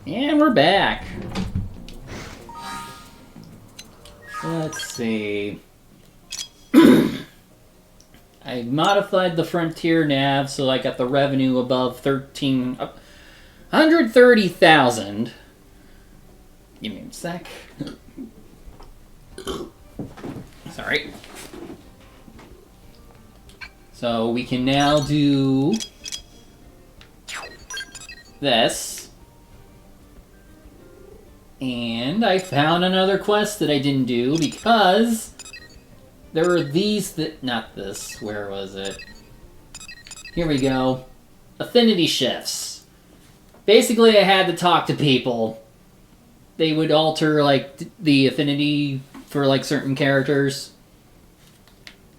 And we're back. Let's see. I modified the Frontier nav, so I got the revenue above 130,000. Give me a sec. Sorry. So we can now do this. And I found another quest that I didn't do because there were these that... Not this. Where was it? Here we go. Affinity shifts. Basically, I had to talk to people. They would alter, like, the affinity for, like, certain characters.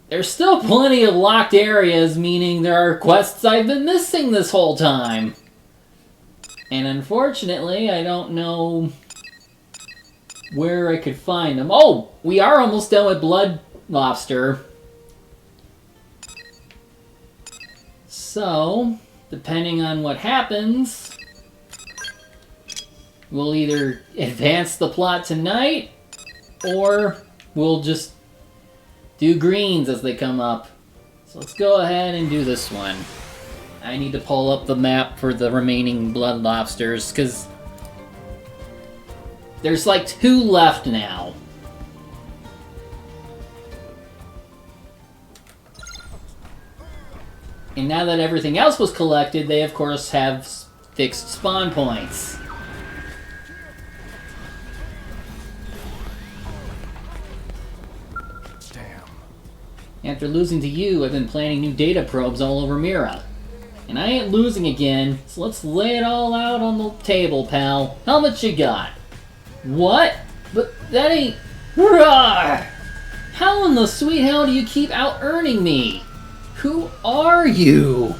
There's still plenty of locked areas, meaning there are quests I've been missing this whole time. And unfortunately, I don't know where I could find them. Oh! We are almost done with Blood Lobster. So, depending on what happens, we'll either advance the plot tonight, or we'll just do greens as they come up. So let's go ahead and do this one. I need to pull up the map for the remaining Blood Lobsters, because there's like 2 left now. And now that everything else was collected, they of course have fixed spawn points. Damn. After losing to you, I've been planning new data probes all over Mira. And I ain't losing again, so let's lay it all out on the table, pal. How much you got? What? But that ain't... Rawr! How in the sweet hell do you keep out-earning me? Who are you?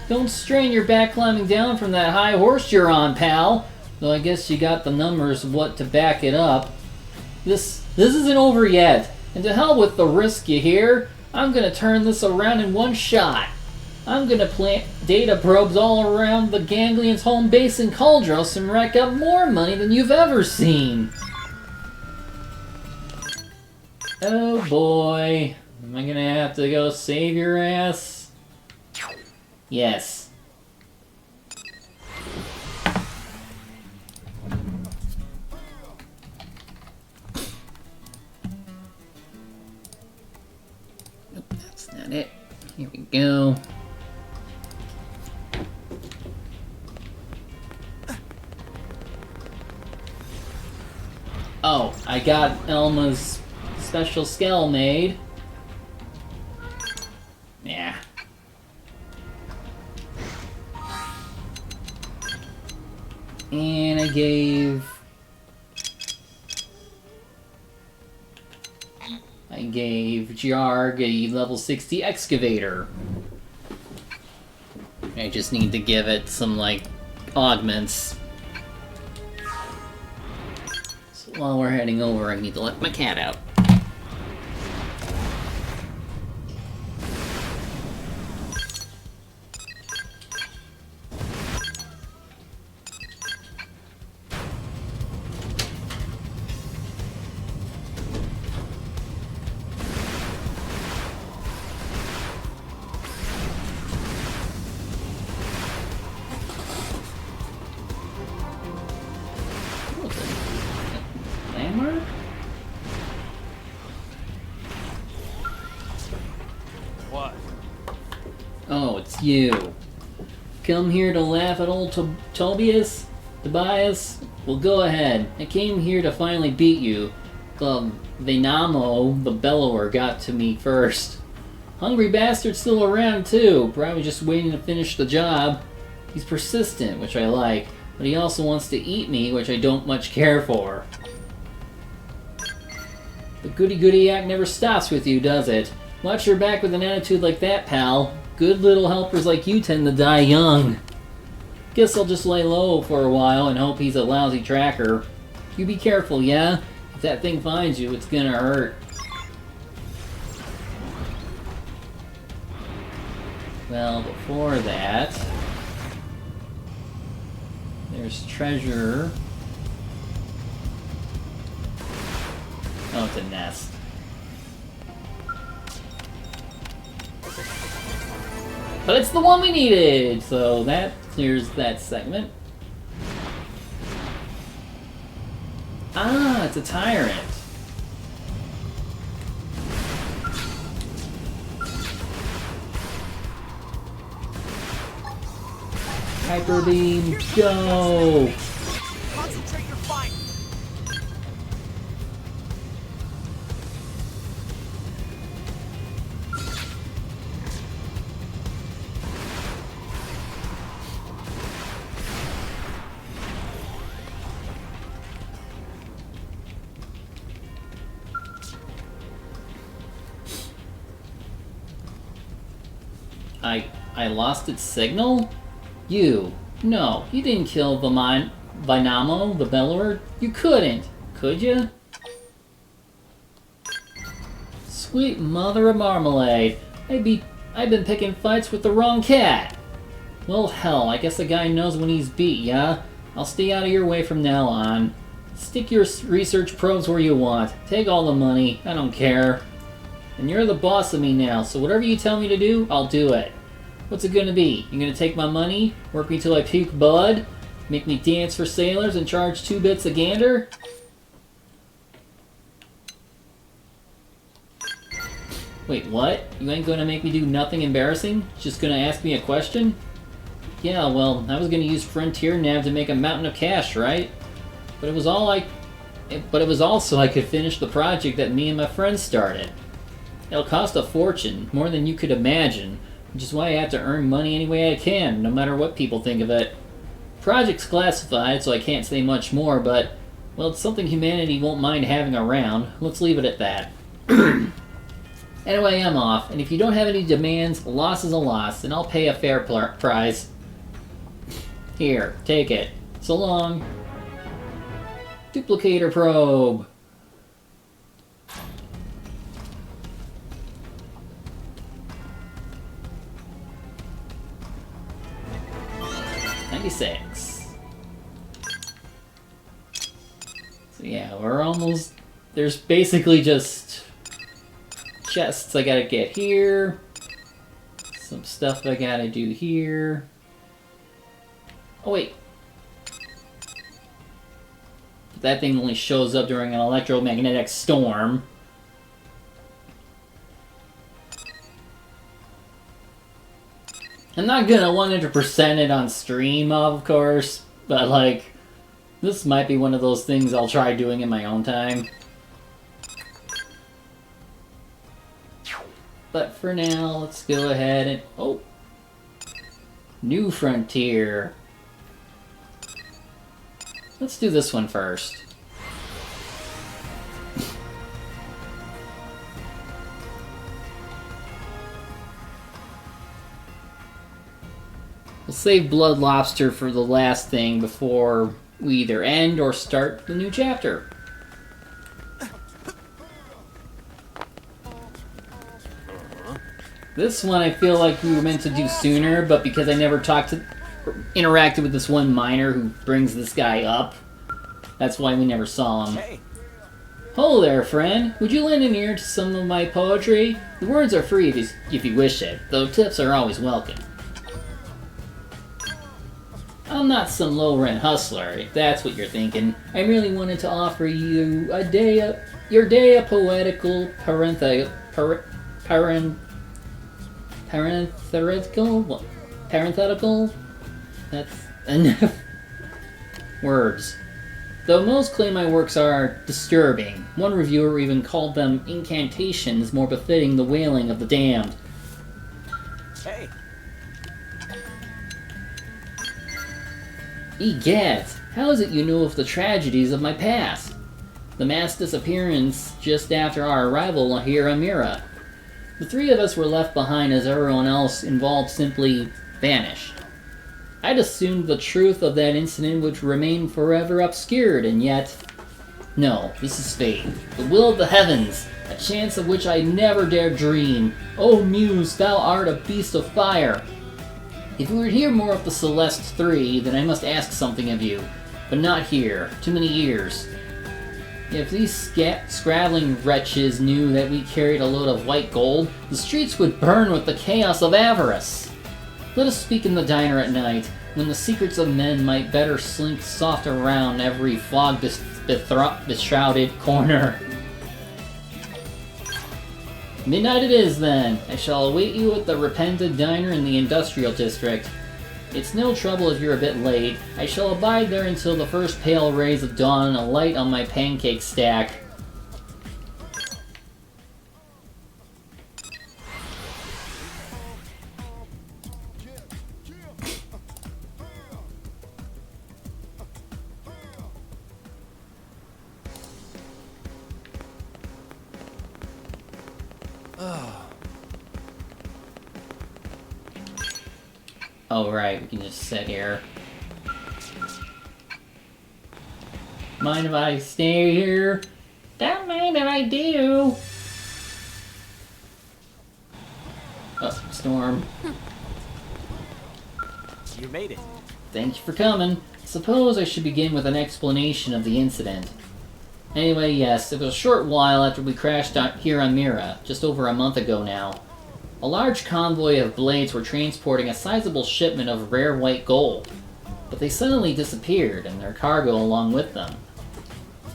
Don't strain your back climbing down from that high horse you're on, pal. Though I guess you got the numbers of what to back it up. This isn't over yet. And to hell with the risk, you hear? I'm gonna turn this around in one shot. I'm gonna plant data probes all around the Ganglions' home base in Cauldros and rack up more money than you've ever seen. Oh boy. Am I gonna have to go save your ass? Yes. Nope, that's not it. Here we go. Oh, I got Elma's special scale made. Yeah. And I gave Jarg a level 60 excavator. I just need to give it some, like, augments. So while we're heading over, I need to let my cat out. Landmark? What? Oh, it's you. Come here to laugh at old Tobias? Well, go ahead. I came here to finally beat you. Venamo, the Bellower, got to me first. Hungry bastard's still around, too. Probably just waiting to finish the job. He's persistent, which I like, but he also wants to eat me, which I don't much care for. The goody-goody act never stops with you, does it? Watch your back with an attitude like that, pal. Good little helpers like you tend to die young. Guess I'll just lay low for a while and hope he's a lousy tracker. You be careful, yeah? If that thing finds you, it's gonna hurt. Well, before that... There's treasure. Oh, it's a nest. But it's the one we needed! So that clears that segment. Ah, it's a tyrant. Hyper beam, go! Concentrate your fight. I lost its signal? No, you didn't kill Vinamo, the Bellower. You couldn't, could you? Sweet mother of marmalade. I've been picking fights with the wrong cat. Well, hell, I guess the guy knows when he's beat, yeah? I'll stay out of your way from now on. Stick your research probes where you want. Take all the money. I don't care. And you're the boss of me now, so whatever you tell me to do, I'll do it. What's it gonna be? You gonna take my money, work me till I puke blood, make me dance for sailors, and charge 2 bits a gander? Wait, what? You ain't gonna make me do nothing embarrassing? Just gonna ask me a question? Yeah, well, I was gonna use Frontier Nav to make a mountain of cash, right? But it was also I could finish the project that me and my friends started. It'll cost a fortune, more than you could imagine, which is why I have to earn money any way I can, no matter what people think of it. Project's classified, so I can't say much more, but, well, it's something humanity won't mind having around. Let's leave it at that. Anyway, I'm off, and if you don't have any demands, a loss is a loss, and I'll pay a fair price. Here, take it. So long. Duplicator probe. So yeah, we're almost... There's basically just chests I gotta get here. Some stuff I gotta do here. Oh wait. That thing only shows up during an electromagnetic storm. I'm not gonna 100% it on stream, of course, but like, this might be one of those things I'll try doing in my own time. But for now, let's go ahead and... Oh! New Frontier. Let's do this one first. We'll save Blood Lobster for the last thing before we either end or start the new chapter. This one I feel like we were meant to do sooner, but because I never interacted with this one miner who brings this guy up, that's why we never saw him. Hey. Hello there, friend. Would you lend an ear to some of my poetry? The words are free if you wish it, though tips are always welcome. I'm not some low-rent hustler, if that's what you're thinking. I merely wanted to offer you your day of poetical parenthetical? That's enough words. Though most claim my works are disturbing, one reviewer even called them incantations more befitting the wailing of the damned. Hey. Egad, how is it you know of the tragedies of my past? The mass disappearance just after our arrival here on Mira. The 3 of us were left behind as everyone else involved simply vanished. I'd assumed the truth of that incident would remain forever obscured, and yet... No, this is fate. The will of the heavens, a chance of which I never dared dream. O Muse, thou art a beast of fire! If you were to hear more of the Celeste 3, then I must ask something of you. But not here. Too many ears. If these scrabbling wretches knew that we carried a load of white gold, the streets would burn with the chaos of avarice. Let us speak in the diner at night, when the secrets of men might better slink soft around every fog-beshrouded corner. Midnight it is, then. I shall await you at the Repented Diner in the Industrial District. It's no trouble if you're a bit late. I shall abide there until the first pale rays of dawn alight on my pancake stack. Oh, right, we can just sit here. Mind if I stay here? Don't mind if I do. Oh, storm. You made it. Thank you for coming. Suppose I should begin with an explanation of the incident. Anyway, yes, it was a short while after we crashed here on Mira, just over a month ago now. A large convoy of blades were transporting a sizable shipment of rare white gold, but they suddenly disappeared, and their cargo along with them.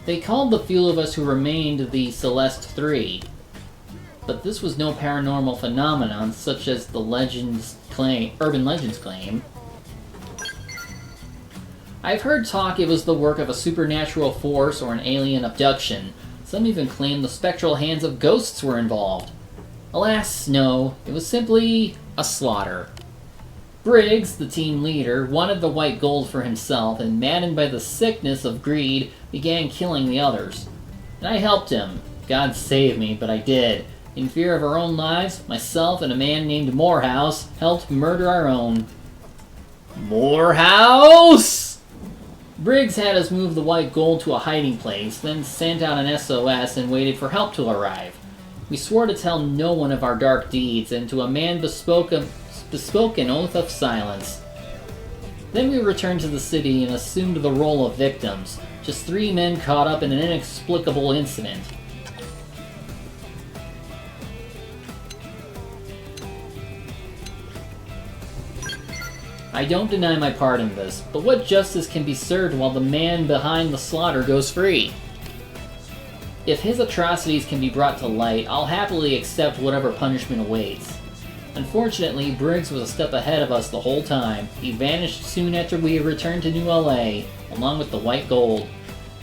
They called the few of us who remained the Celeste 3, but this was no paranormal phenomenon such as the urban legends claim. I've heard talk it was the work of a supernatural force or an alien abduction. Some even claim the spectral hands of ghosts were involved. Alas, no, it was simply a slaughter. Briggs, the team leader, wanted the white gold for himself, and maddened by the sickness of greed, began killing the others. And I helped him. God save me, but I did. In fear of our own lives, myself and a man named Morehouse helped murder our own. Morehouse! Briggs had us move the white gold to a hiding place, then sent out an SOS and waited for help to arrive. We swore to tell no one of our dark deeds, and to a man bespoke an oath of silence. Then we returned to the city and assumed the role of victims, just 3 men caught up in an inexplicable incident. I don't deny my part in this, but what justice can be served while the man behind the slaughter goes free? If his atrocities can be brought to light, I'll happily accept whatever punishment awaits. Unfortunately, Briggs was a step ahead of us the whole time. He vanished soon after we returned to New LA, along with the white gold.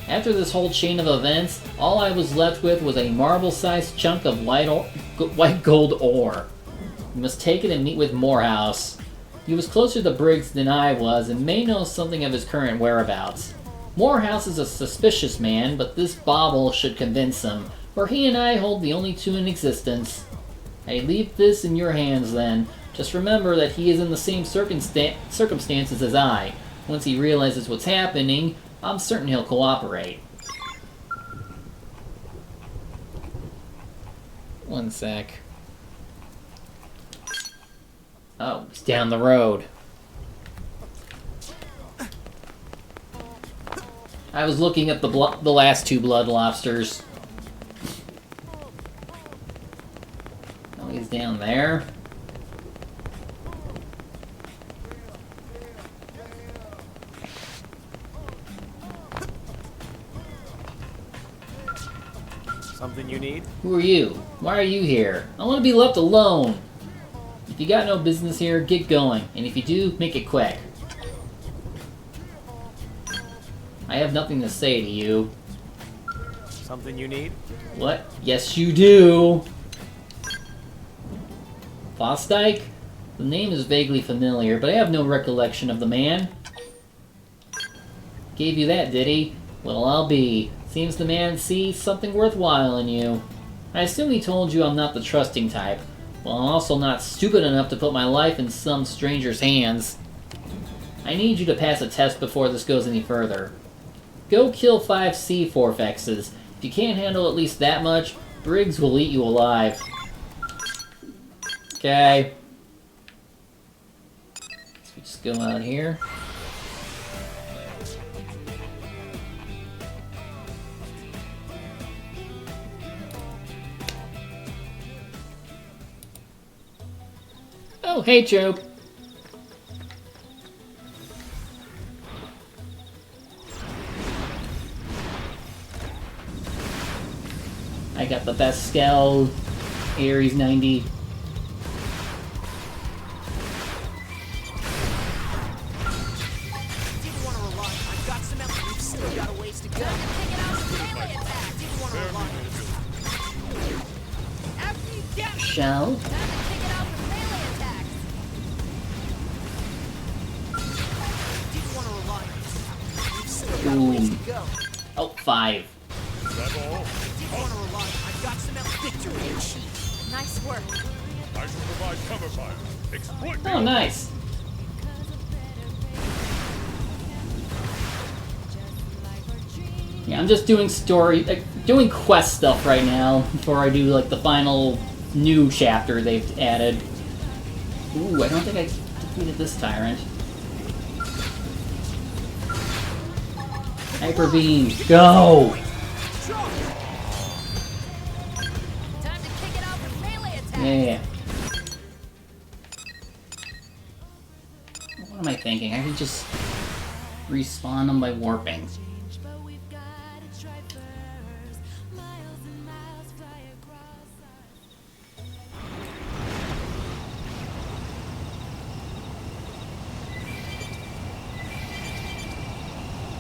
After this whole chain of events, all I was left with was a marble-sized chunk of white gold ore. We must take it and meet with Morehouse. He was closer to Briggs than I was, and may know something of his current whereabouts. Morehouse is a suspicious man, but this bauble should convince him, for he and I hold the only 2 in existence. I leave this in your hands, then. Just remember that he is in the same circumstances as I. Once he realizes what's happening, I'm certain he'll cooperate. One sec. Oh, it's down the road. I was looking at the last 2 blood lobsters. Oh, he's down there. Something you need? Who are you? Why are you here? I want to be left alone. If you got no business here, get going. And if you do, make it quick. I have nothing to say to you. Something you need? What? Yes, you do! Fosdyke? The name is vaguely familiar, but I have no recollection of the man. Gave you that, did he? Well, I'll be. Seems the man sees something worthwhile in you. I assume he told you I'm not the trusting type. Well, I'm also not stupid enough to put my life in some stranger's hands. I need you to pass a test before this goes any further. Go kill 5 C4Fexes. If you can't handle at least that much, Briggs will eat you alive. Okay. go out here. Oh, hey, Chope. I got the best Skell, Ares 90. Shell. Boom. Oh, 5. Nice work. I shall provide cover fire. Exploit Oh, nice. Yeah, I'm just doing doing quest stuff right now before I do like the final new chapter they've added. Ooh, I don't think I defeated this tyrant. Hyper Beam, go! Time to kick it out with melee attack. Yeah. What am I thinking? I could just respawn them by warping.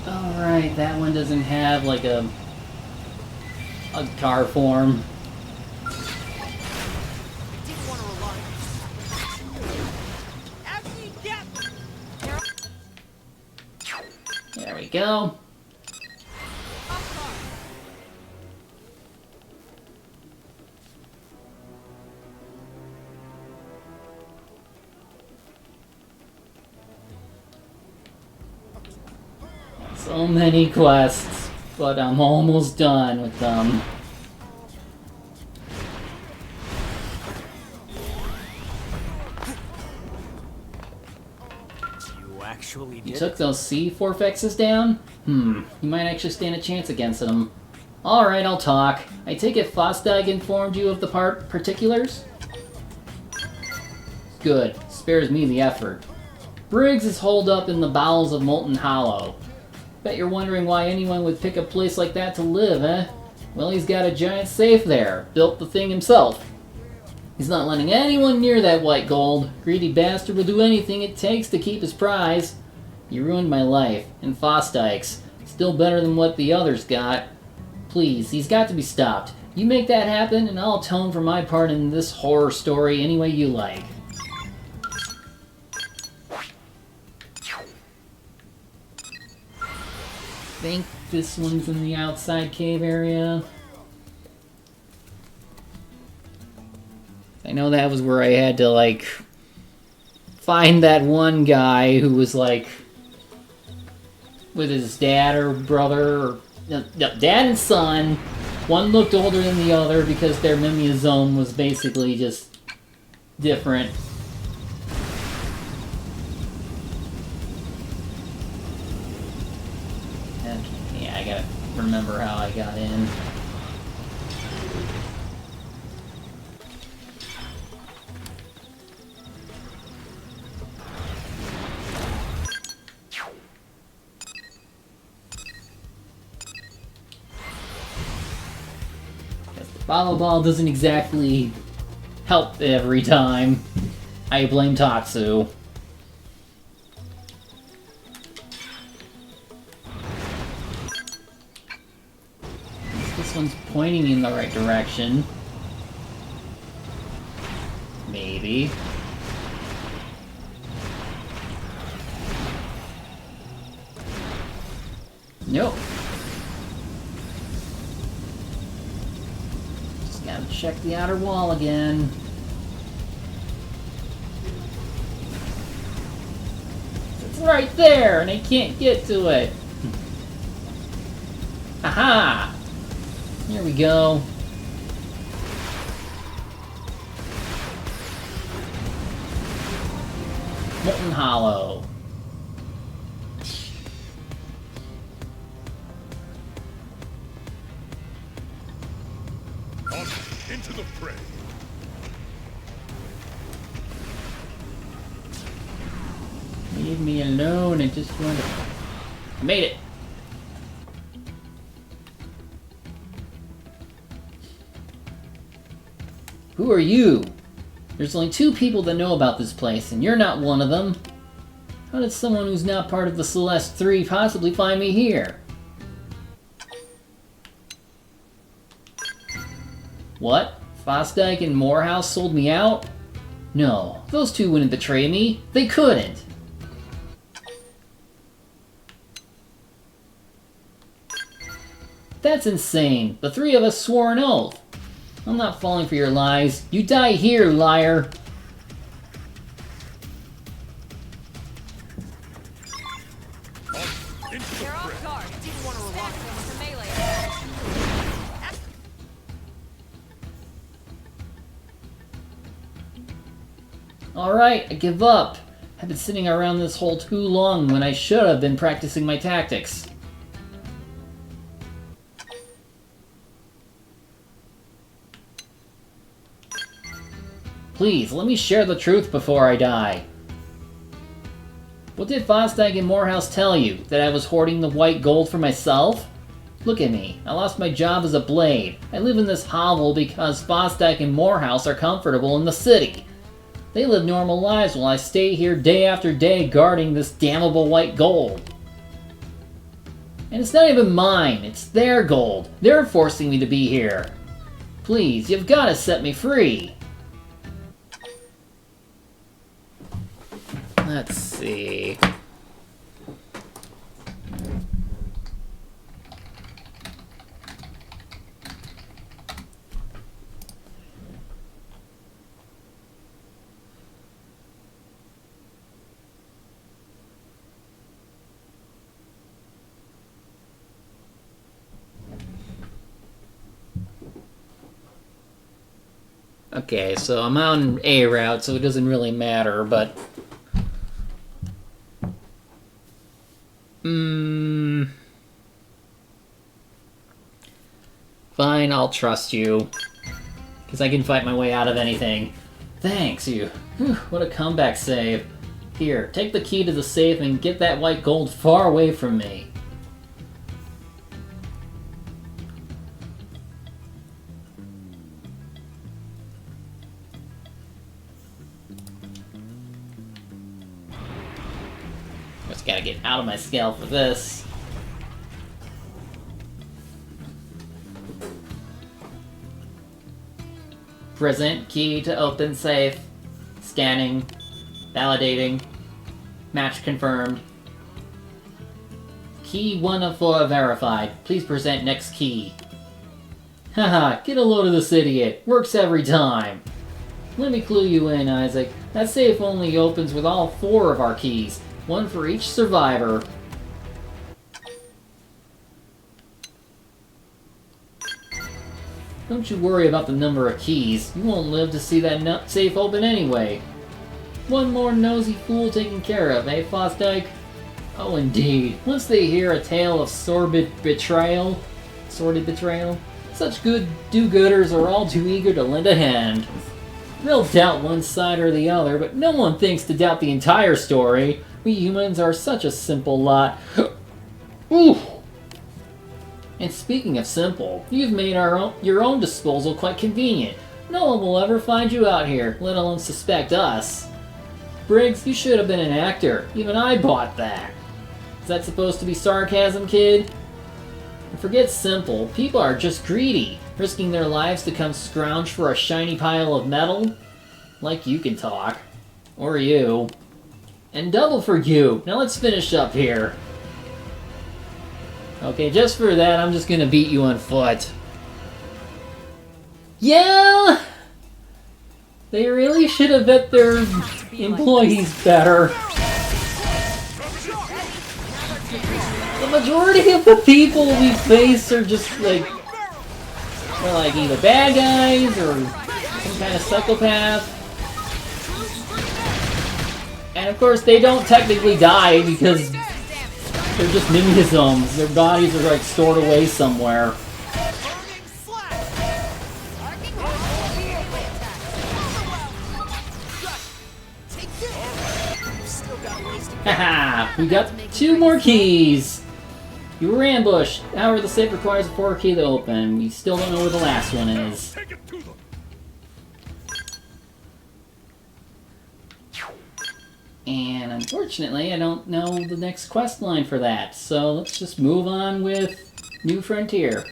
Alright, that one doesn't have like a car form. There we go. So many quests, but I'm almost done with them. You actually You did took it. those C forfexes down? You might actually stand a chance against them. Alright, I'll talk. I take it Fosdag informed you of the particulars? Good. Spares me the effort. Briggs is holed up in the bowels of Molten Hollow. Bet you're wondering why anyone would pick a place like that to live, eh? Well, he's got a giant safe there. Built the thing himself. He's not letting anyone near that white gold. Greedy bastard will do anything it takes to keep his prize. You ruined my life, and Fosdike's. Still better than what the others got. Please, he's got to be stopped. You make that happen, and I'll atone for my part in this horror story any way you like. I think this one's in the outside cave area. I know that was where I had to, like, find that one guy who was, like, with his dad or brother, or no, dad and son. One looked older than the other because their mimeosome was basically just different. And, yeah, I gotta remember how I got in. Follow Ball doesn't exactly help every time. I blame Tatsu. This one's pointing in the right direction. Maybe. Nope. Gotta check the outer wall again. It's right there, and I can't get to it. Haha! Here we go. Molten Hollow. into the fray. Leave me alone. I just want to... I made it. Who are you? There's only 2 people that know about this place, and you're not one of them. How did someone who's not part of the Celeste 3 possibly find me here? What? Fosdyke and Morehouse sold me out? No, those 2 wouldn't betray me. They couldn't. That's insane. The 3 of us swore an oath. I'm not falling for your lies. You die here, liar. They're off guard. Didn't want to relock them with a melee attack. Alright, I give up. I've been sitting around this hole too long when I should have been practicing my tactics. Please, let me share the truth before I die. What did Fosdyke and Morehouse tell you? That I was hoarding the white gold for myself? Look at me. I lost my job as a blade. I live in this hovel because Fosdyke and Morehouse are comfortable in the city. They live normal lives while I stay here day after day guarding this damnable white gold. And it's not even mine. It's their gold. They're forcing me to be here. Please, you've got to set me free. Let's see. Okay, so I'm on A route, so it doesn't really matter, but... Fine, I'll trust you. Because I can fight my way out of anything. Thanks, you. Whew, what a comeback save. Here, take the key to the safe and get that white gold far away from me. Just gotta get out of my scale for this. Present key to open safe. Scanning. Validating. Match confirmed. Key 1 of 4 verified. Please present next key. Haha, get a load of this idiot. Works every time. Let me clue you in, Isaac. That safe only opens with all 4 of our keys. 1 for each survivor. Don't you worry about the number of keys. You won't live to see that safe open anyway. One more nosy fool taken care of, eh, Fosdyke? Oh, indeed. Once they hear a tale of sordid betrayal, such good do-gooders are all too eager to lend a hand. They'll doubt one side or the other, but no one thinks to doubt the entire story. We humans are such a simple lot. Ooh! And speaking of simple, you've made your own disposal quite convenient. No one will ever find you out here, let alone suspect us. Briggs, you should have been an actor. Even I bought that. Is that supposed to be sarcasm, kid? And forget simple. People are just greedy, risking their lives to come scrounge for a shiny pile of metal. Like you can talk. Or you. And double for you. Now let's finish up here. Okay, just for that, I'm just gonna beat you on foot. Yeah! They really should have vet their employees better. The majority of the people we face are just like... they're like either bad guys or some kind of psychopath. And of course, they don't technically die because they're just mimicisms. Their bodies are like stored away somewhere. Haha! We got 2 more keys! You were ambushed. However, the safe requires a 4 key to open. We still don't know where the last one is. Take it to them. And unfortunately, I don't know the next quest line for that. So let's just move on with New Frontier.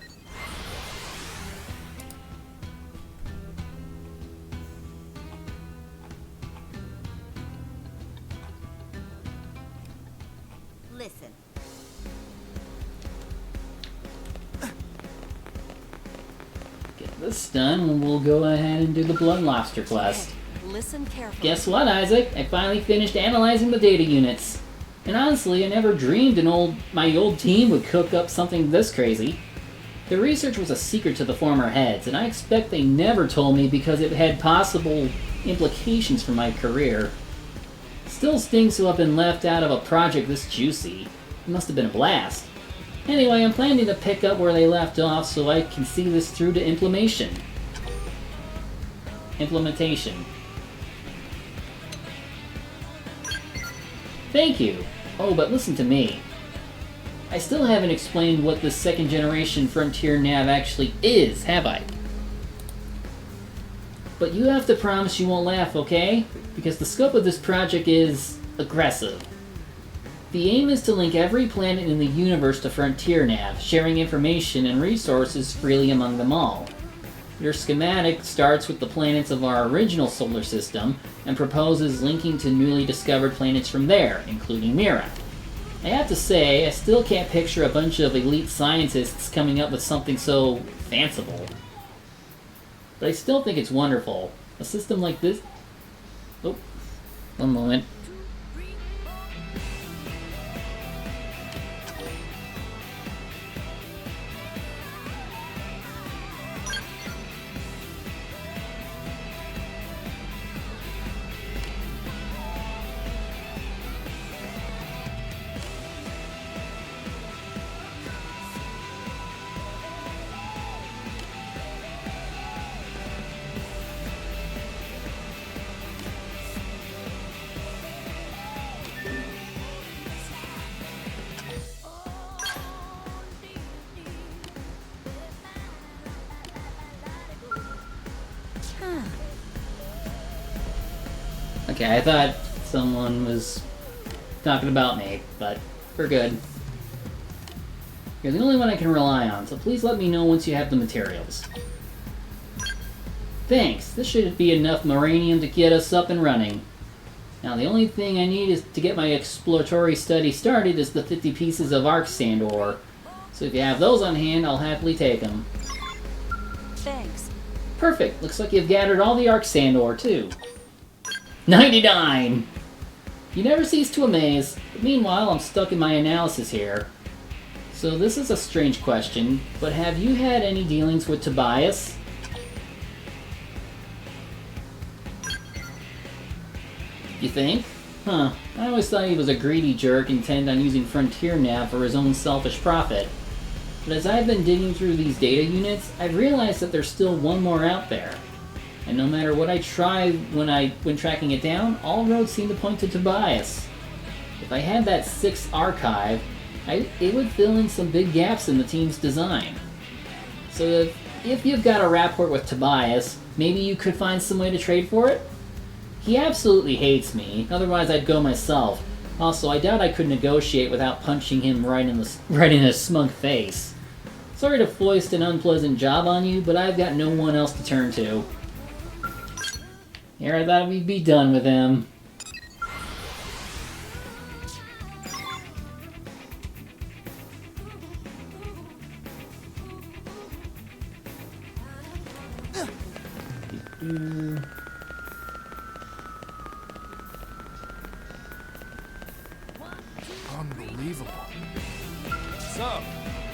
Listen. Get this done, and we'll go ahead and do the Blood Lobster quest. Listen carefully. Guess what, Isaac? I finally finished analyzing the data units. And honestly, I never dreamed my old team would cook up something this crazy. The research was a secret to the former heads, and I expect they never told me because it had possible implications for my career. Still stings to have been left out of a project this juicy. It must have been a blast. Anyway, I'm planning to pick up where they left off so I can see this through to implementation. Thank you. Oh, but listen to me. I still haven't explained what this second generation Frontier Nav actually is, have I? But you have to promise you won't laugh, okay? Because the scope of this project is aggressive. The aim is to link every planet in the universe to Frontier Nav, sharing information and resources freely among them all. Your schematic starts with the planets of our original solar system and proposes linking to newly discovered planets from there, including Mira. I have to say, I still can't picture a bunch of elite scientists coming up with something so fanciful. But I still think it's wonderful. A system like this... Oh, one moment. Okay, I thought someone was talking about me, but we're good. You're the only one I can rely on, so please let me know once you have the materials. Thanks, this should be enough Moranium to get us up and running. Now the only thing I need is to get my exploratory study started is the 50 pieces of arc sand ore. So if you have those on hand, I'll happily take them. Thanks. Perfect, looks like you've gathered all the arc sand ore too. 99! You never cease to amaze, but meanwhile I'm stuck in my analysis here. So this is a strange question, but have you had any dealings with Tobias? You think? Huh, I always thought he was a greedy jerk intent on using Frontier Nav for his own selfish profit. But as I've been digging through these data units, I've realized that there's still one more out there. And no matter what I try when tracking it down, all roads seem to point to Tobias. If I had that 6th archive, it would fill in some big gaps in the team's design. So if you've got a rapport with Tobias, maybe you could find some way to trade for it? He absolutely hates me, otherwise I'd go myself. Also, I doubt I could negotiate without punching him right in his smug face. Sorry to foist an unpleasant job on you, but I've got no one else to turn to. Here I thought we'd be done with him. Unbelievable. So,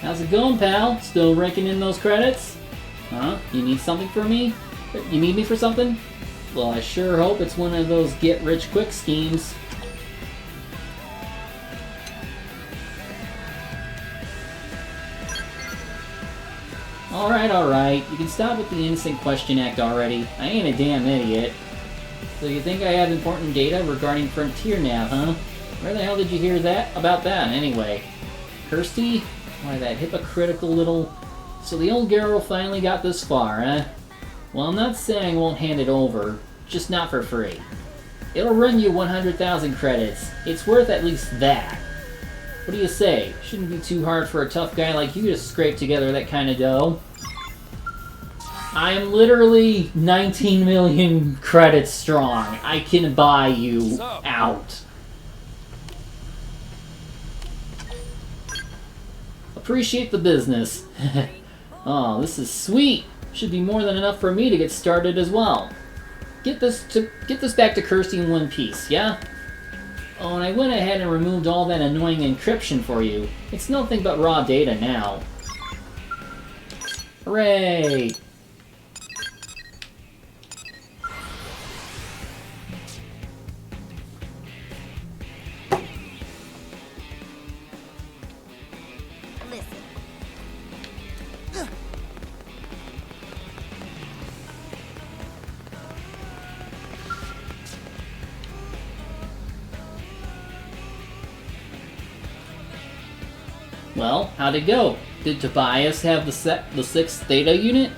How's it going, pal? Still raking in those credits? Huh? You need something from me? You need me for something? Well, I sure hope it's one of those get-rich-quick schemes. Alright. You can stop with the innocent question act already. I ain't a damn idiot. So you think I have important data regarding Frontier Nav, huh? Where the hell did you hear that about that, anyway? Kirsty? Why, that hypocritical little... So the old girl finally got this far, eh? Well, I'm not saying I won't hand it over, just not for free. It'll run you 100,000 credits. It's worth at least that. What do you say? Shouldn't be too hard for a tough guy like you to scrape together that kind of dough. I am literally 19 million credits strong. I can buy you out. Appreciate the business. Oh, this is sweet. Should be more than enough for me to get started as well. Get this back to Kirsty in one piece, yeah? Oh, and I went ahead and removed all that annoying encryption for you. It's nothing but raw data now. Hooray! Listen. Well, how'd it go? Did Tobias have the 6th data unit?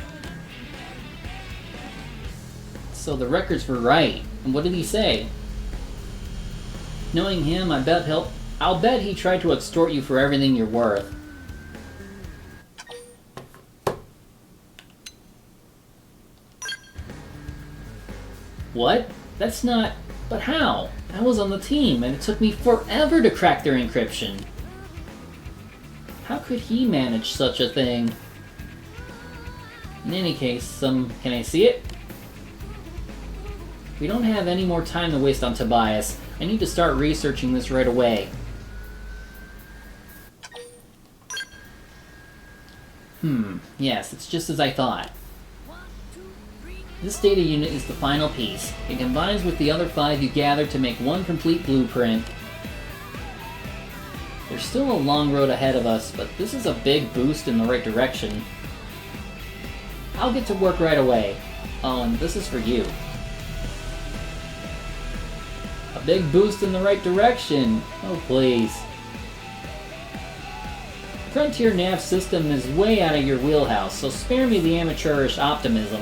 So the records were right. And what did he say? Knowing him, I'll bet he tried to extort you for everything you're worth. What? That's not... But how? I was on the team, and it took me forever to crack their encryption. How could he manage such a thing? In any case, can I see it? We don't have any more time to waste on Tobias. I need to start researching this right away. Yes, it's just as I thought. This data unit is the final piece. It combines with the other 5 you gathered to make one complete blueprint. There's still a long road ahead of us, but this is a big boost in the right direction. I'll get to work right away. Oh, and this is for you. A big boost in the right direction. Oh, please. Frontier Nav system is way out of your wheelhouse, so spare me the amateurish optimism.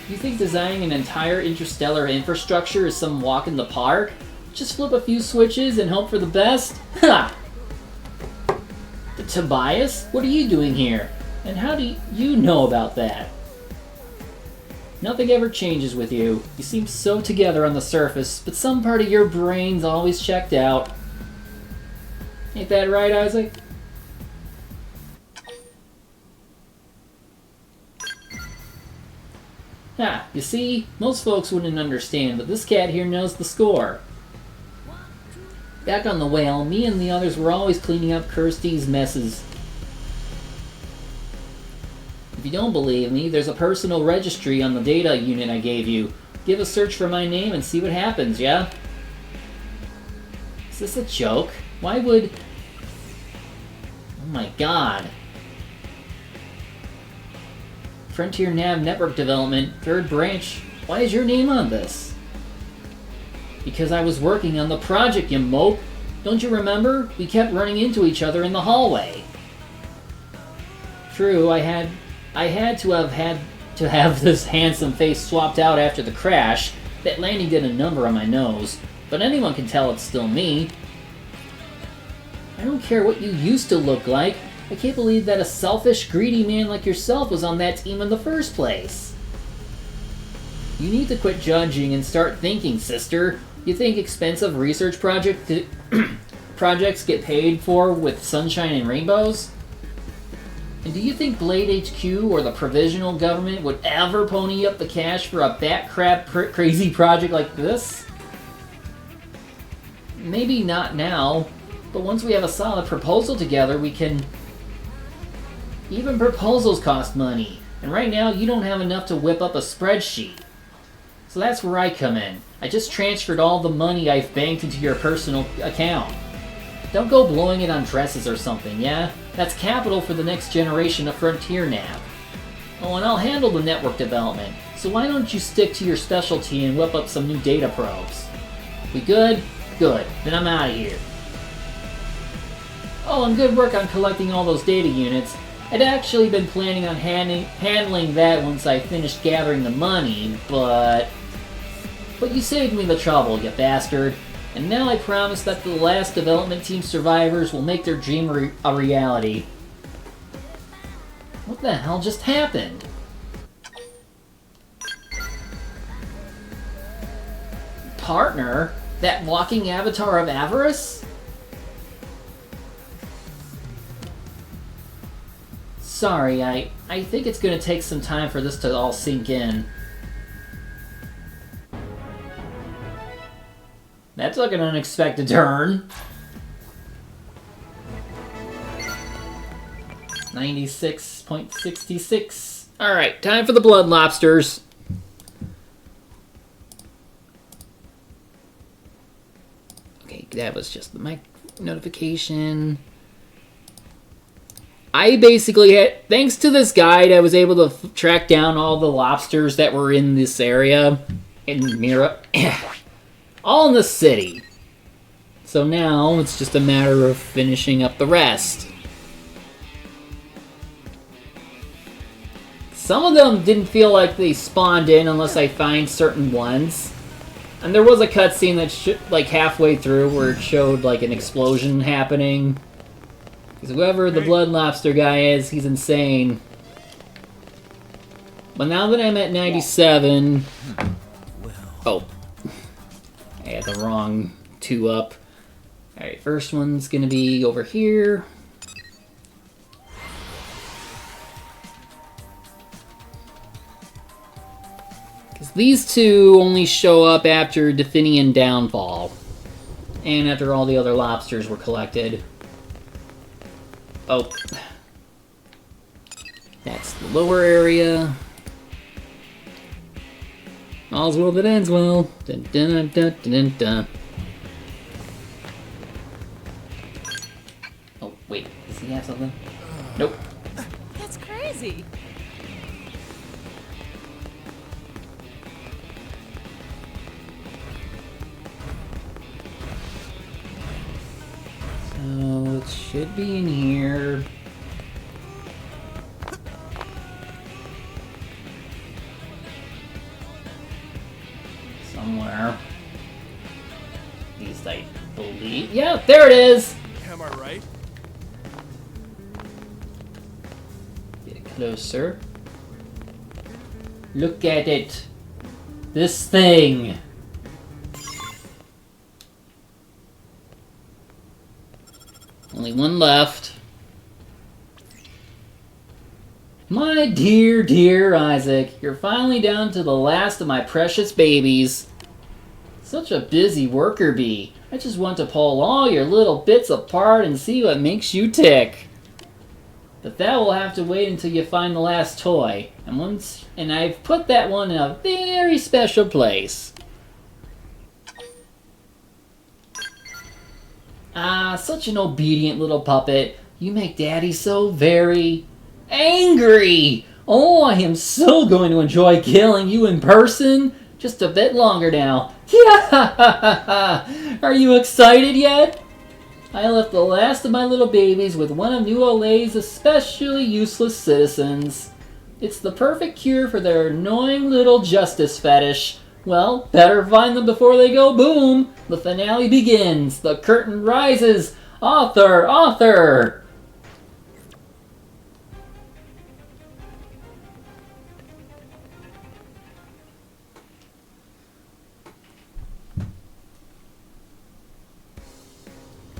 You think designing an entire interstellar infrastructure is some walk in the park? Just flip a few switches and hope for the best? Ha! Tobias, what are you doing here? And how do you know about that? Nothing ever changes with you. You seem so together on the surface, but some part of your brain's always checked out. Ain't that right, Isaac? You see, most folks wouldn't understand, but this cat here knows the score. Back on the whale, me and the others were always cleaning up Kirsty's messes. If you don't believe me, there's a personal registry on the data unit I gave you. Give a search for my name and see what happens, yeah? Is this a joke? Why would... Oh my god. Frontier Nav Network Development, 3rd Branch. Why is your name on this? Because I was working on the project, you mope. Don't you remember? We kept running into each other in the hallway. True, I had to have this handsome face swapped out after the crash. That landing did a number on my nose. But anyone can tell it's still me. I don't care what you used to look like. I can't believe that a selfish, greedy man like yourself was on that team in the first place. You need to quit judging and start thinking, sister. You think expensive research projects get paid for with sunshine and rainbows? And do you think Blade HQ or the provisional government would ever pony up the cash for a bat crap crazy project like this? Maybe not now, but once we have a solid proposal together, we can... Even proposals cost money, and right now you don't have enough to whip up a spreadsheet. So that's where I come in. I just transferred all the money I've banked into your personal account. Don't go blowing it on dresses or something, yeah? That's capital for the next generation of Frontier Nav. Oh, and I'll handle the network development, so why don't you stick to your specialty and whip up some new data probes? We good? Good, then I'm out of here. Oh, and good work on collecting all those data units. I'd actually been planning on handling that once I finished gathering the money, but you saved me the trouble, you bastard. And now I promise that the last development team survivors will make their dream a reality. What the hell just happened? Partner? That walking avatar of avarice? Sorry, I think it's gonna take some time for this to all sink in. That took an unexpected turn. 96.66. Alright, time for the blood lobsters. Okay, that was just the mic notification. I basically had, thanks to this guide, I was able to track down all the lobsters that were in this area. In Mira. All in the city. So now it's just a matter of finishing up the rest. Some of them didn't feel like they spawned in unless I find certain ones. And there was a cutscene that like halfway through where it showed like an explosion happening. Because whoever the blood lobster guy is, he's insane. But now that I'm at 97... Oh. I had the wrong 2 up. Alright, first one's gonna be over here. Because these 2 only show up after Definian Downfall. And after all the other lobsters were collected. Oh. That's the lower area. All's well that ends well. Dun, dun, dun, dun, dun, dun. Oh, wait. Does he have something? Nope. That's crazy. So, it should be in here. Somewhere. At least I believe. Yeah, there it is! Am I right? Get closer. Look at it. This thing. Only one left. My dear, dear Isaac, you're finally down to the last of my precious babies. Such a busy worker bee. I just want to pull all your little bits apart and see what makes you tick. But that will have to wait until you find the last toy. And I've put that one in a very special place. Ah, such an obedient little puppet. You make Daddy so very angry. Oh, I am so going to enjoy killing you in person. Just a bit longer now. Yeah! Are you excited yet? I left the last of my little babies with one of New Olay's especially useless citizens. It's the perfect cure for their annoying little justice fetish. Well, better find them before they go boom. The finale begins. The curtain rises. Author, author!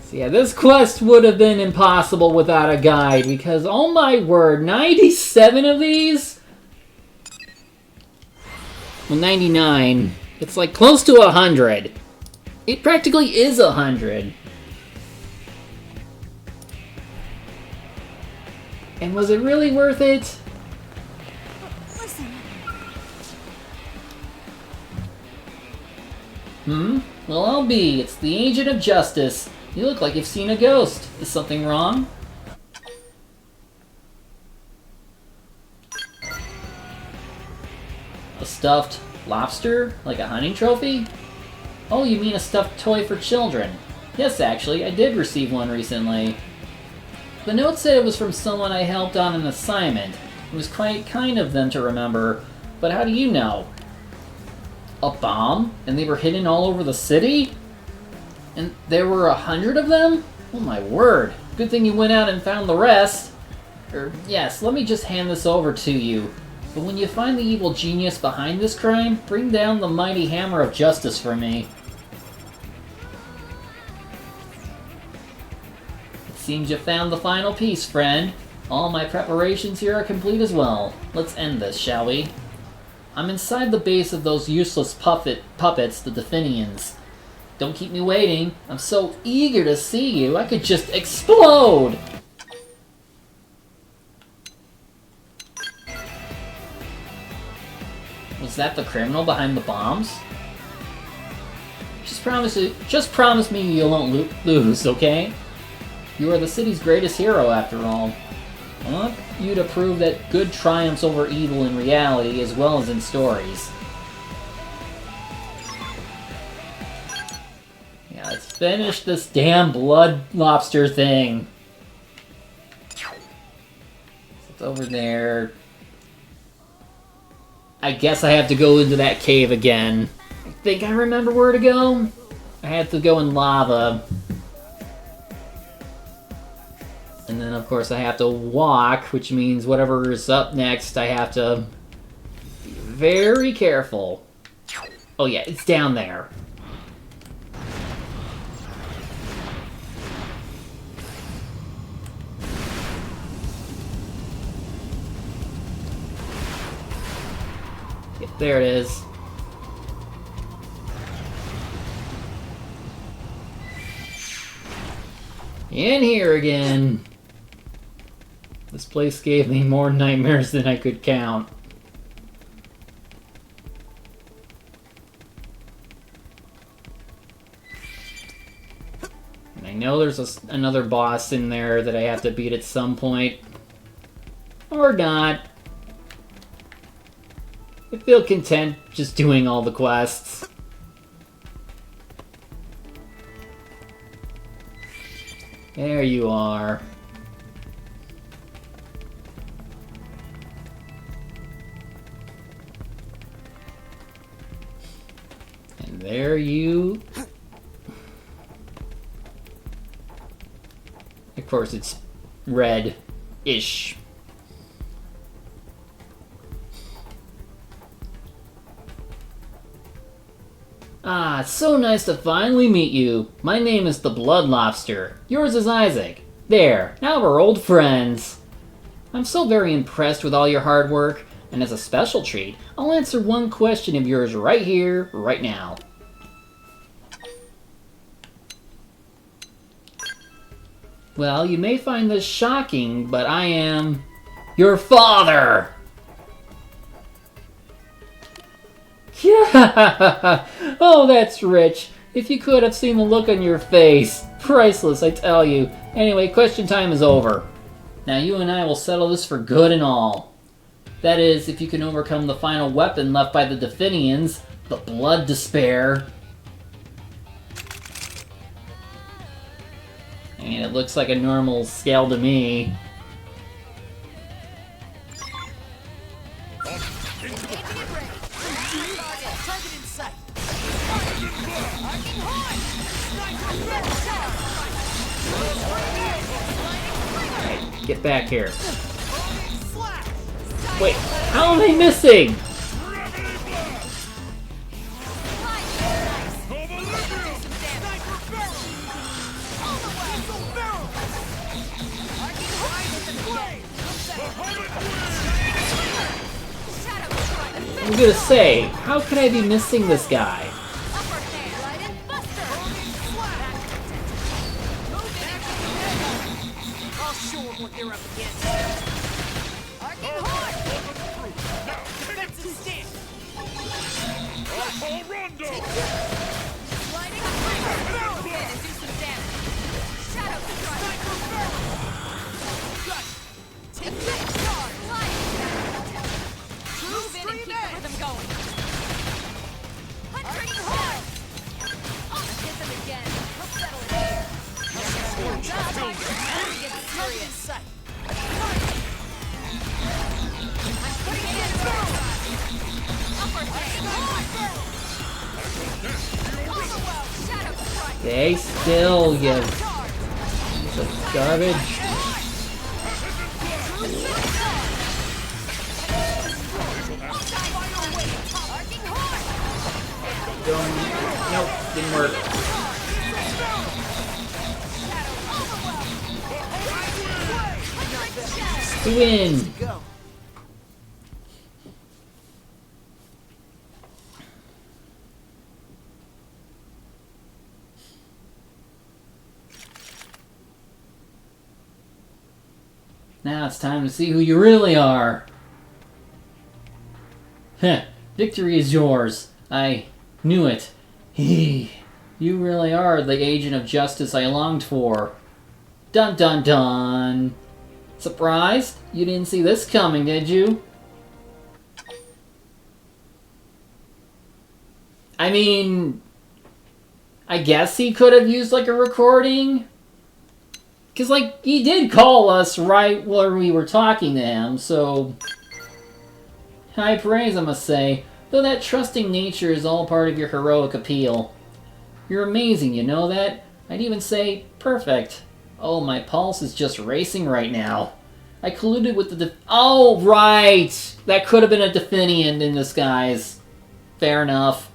So yeah, this quest would have been impossible without a guide, because, oh my word, 97 of these? Well, 99. It's like close to 100. It practically is 100. And was it really worth it? Listen. Well, I'll be. It's the Agent of Justice. You look like you've seen a ghost. Is something wrong? A stuffed lobster? Like a hunting trophy? Oh, you mean a stuffed toy for children? Yes, actually, I did receive one recently. The note said it was from someone I helped on an assignment. It was quite kind of them to remember, but how do you know? A bomb? And they were hidden all over the city? And there were 100 of them? Oh my word. Good thing you went out and found the rest. Yes, let me just hand this over to you. But when you find the evil genius behind this crime, bring down the mighty hammer of justice for me. It seems you found the final piece, friend. All my preparations here are complete as well. Let's end this, shall we? I'm inside the base of those useless puppets, the Definians. Don't keep me waiting. I'm so eager to see you, I could just explode! Was that the criminal behind the bombs? Just promise me you won't lose, okay? You are the city's greatest hero, after all. I want you to prove that good triumphs over evil in reality as well as in stories. Yeah, let's finish this damn blood lobster thing. It's over there. I guess I have to go into that cave again. I think I remember where to go. I have to go in lava. And then, of course, I have to walk, which means whatever is up next, I have to be very careful. Oh yeah, it's down there. Yep, there it is. In here again. This place gave me more nightmares than I could count. And I know there's another boss in there that I have to beat at some point. Or not. I feel content just doing all the quests. There you are. And there you... Of course, it's red-ish. Ah, it's so nice to finally meet you. My name is the Blood Lobster. Yours is Isaac. There, now we're old friends. I'm so very impressed with all your hard work, and as a special treat, I'll answer one question of yours right here, right now. Well, you may find this shocking, but I am... your father! Yeah! Oh, that's rich. If you could have seen the look on your face. Priceless, I tell you. Anyway, question time is over. Now you and I will settle this for good and all. That is, if you can overcome the final weapon left by the Definians, the Blood Despair. I mean, it looks like a normal scale to me. Get back here. Wait, how am I missing? I'm gonna say, how could I be missing this guy? Serious. Stay still, you piece of garbage. Nope, didn't work. Win! Now it's time to see who you really are. Heh, victory is yours. I knew it. You really are the agent of justice I longed for. Dun dun dun. Surprised? You didn't see this coming, did you? I mean, I guess he could have used like a recording. Because, like, he did call us right where we were talking to him, so... High praise, I must say. Though that trusting nature is all part of your heroic appeal. You're amazing, you know that? I'd even say perfect. Oh, my pulse is just racing right now. I colluded with the oh, right! That could have been a Definian in disguise. Fair enough.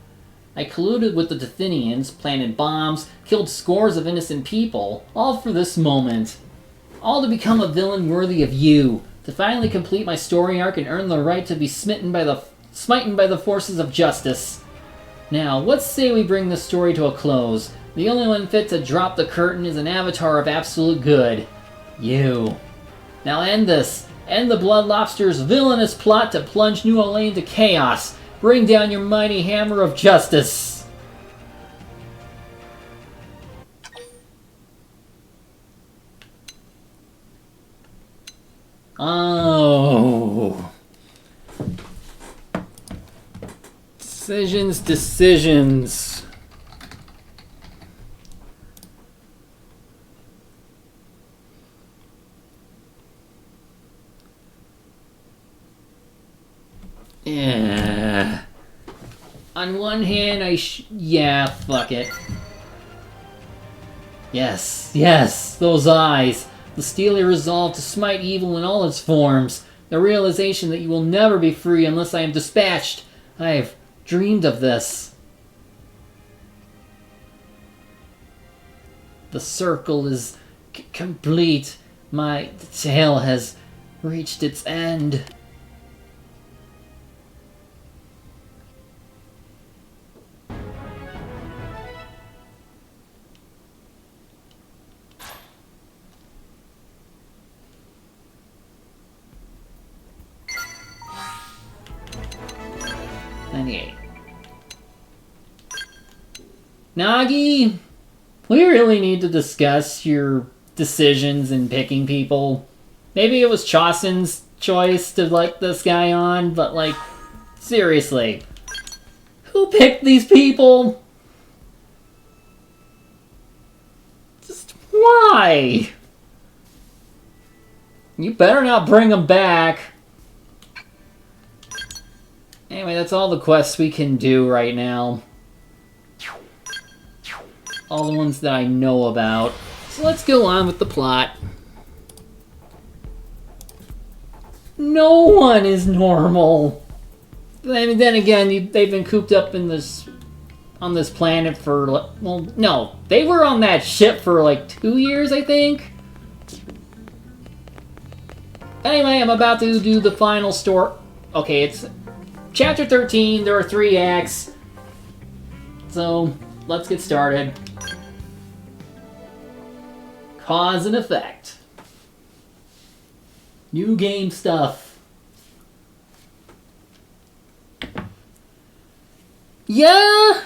I colluded with the Definians, planted bombs, killed scores of innocent people, all for this moment. All to become a villain worthy of you, to finally complete my story arc and earn the right to be smitten by the forces of justice. Now, let's say we bring this story to a close. The only one fit to drop the curtain is an avatar of absolute good. You. Now end this. End the Blood Lobster's villainous plot to plunge New Orleans into chaos. Bring down your mighty hammer of justice. Oh. Decisions. Yeah. On one hand, yeah, fuck it. Yes, those eyes. The steely resolve to smite evil in all its forms. The realization that you will never be free unless I am dispatched. I've dreamed of this. The circle is complete. My tale has reached its end. Nagi, we really need to discuss your decisions in picking people. Maybe it was Chaucin's choice to let this guy on, but like, seriously, who picked these people? Just why? You better not bring them back. Anyway, that's all the quests we can do right now. All the ones that I know about. So let's go on with the plot. No one is normal. I mean, then again, they've been cooped up in this on this planet for, well, no, they were on that ship for like 2 years, I think. Anyway, I'm about to do the final story. Okay, it's Chapter 13. There are 3 acts. So let's get started. Cause and effect. New game stuff. Yeah!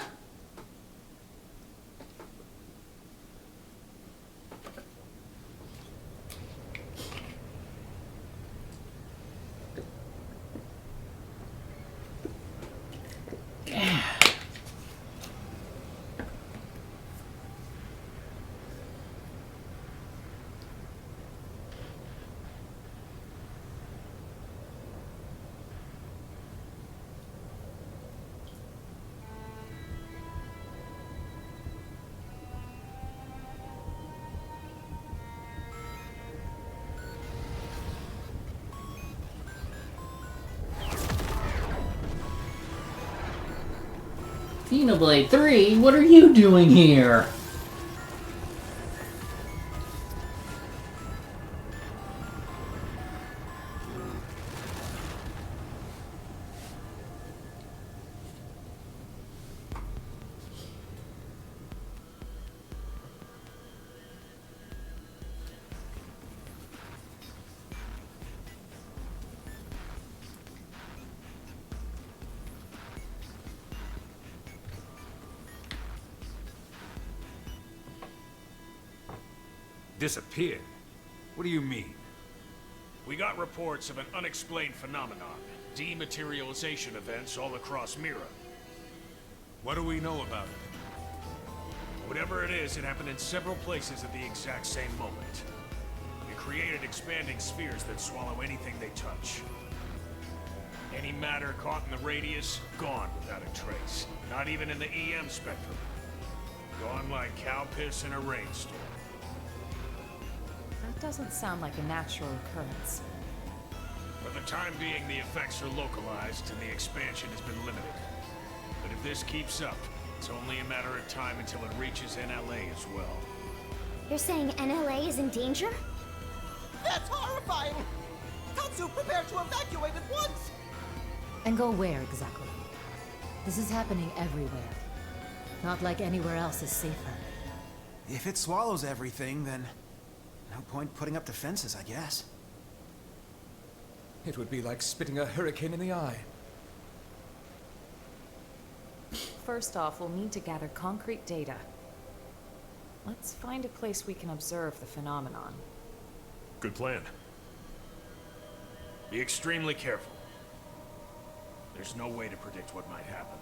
Xenoblade 3, what are you doing here? Disappeared? What do you mean? We got reports of an unexplained phenomenon. Dematerialization events all across Mira. What do we know about it? Whatever it is, it happened in several places at the exact same moment. It created expanding spheres that swallow anything they touch. Any matter caught in the radius, gone without a trace. Not even in the EM spectrum. Gone like cow piss in a rainstorm. That doesn't sound like a natural occurrence. For the time being, the effects are localized and the expansion has been limited. But if this keeps up, it's only a matter of time until it reaches NLA as well. You're saying NLA is in danger? That's horrifying! Tatsu, prepare to evacuate at once! And go where exactly? This is happening everywhere. Not like anywhere else is safer. If it swallows everything, then no point putting up defenses, I guess. It would be like spitting a hurricane in the eye. First off, we'll need to gather concrete data. Let's find a place we can observe the phenomenon. Good plan. Be extremely careful. There's no way to predict what might happen.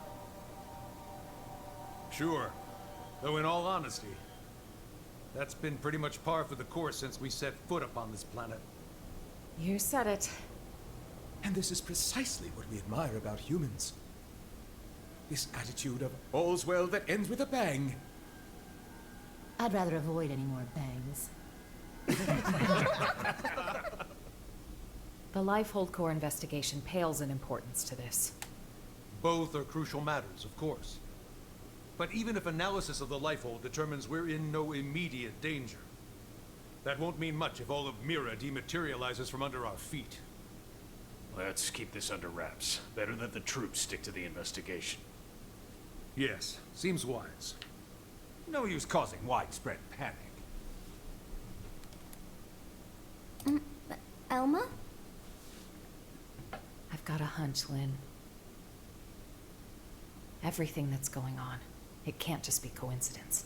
Sure. Though in all honesty, that's been pretty much par for the course since we set foot upon this planet. You said it. And this is precisely what we admire about humans. This attitude of all's well that ends with a bang. I'd rather avoid any more bangs. The Lifehold Core investigation pales in importance to this. Both are crucial matters, of course. But even if analysis of the Lifehold determines we're in no immediate danger, that won't mean much if all of Mira dematerializes from under our feet. Let's keep this under wraps. Better that the troops stick to the investigation. Yes, seems wise. No use causing widespread panic. Elma? I've got a hunch, Lynn. Everything that's going on, it can't just be coincidence.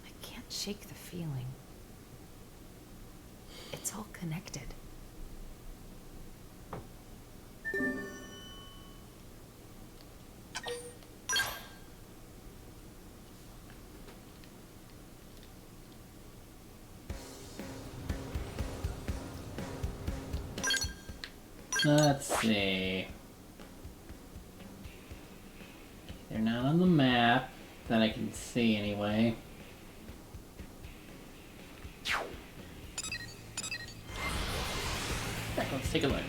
I can't shake the feeling. It's all connected. Let's see. They're not on the map that I can see anyway. Let's take a look.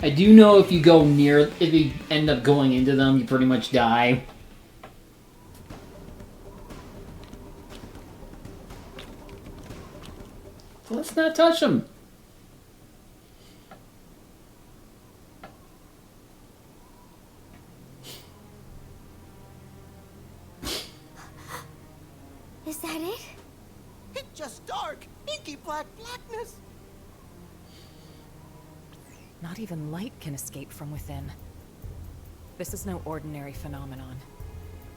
I do know if you go near, if you end up going into them, you pretty much die. So let's not touch them. Is that it? It's just dark, inky black blackness. Not even light can escape from within. This is no ordinary phenomenon.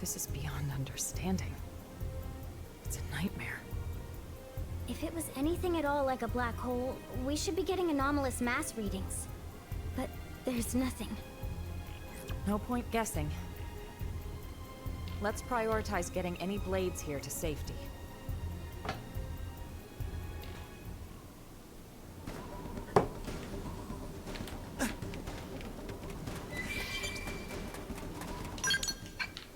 This is beyond understanding. It's a nightmare. If it was anything at all like a black hole, we should be getting anomalous mass readings. But there's nothing. No point guessing. Let's prioritize getting any blades here to safety.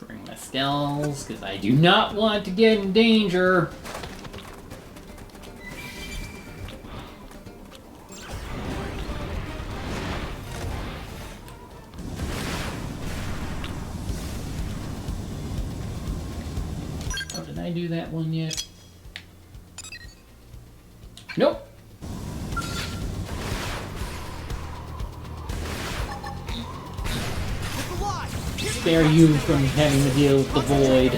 Bring my skills, because I do not want to get in danger. I do that one yet? Nope. Spare you from having to deal with the void.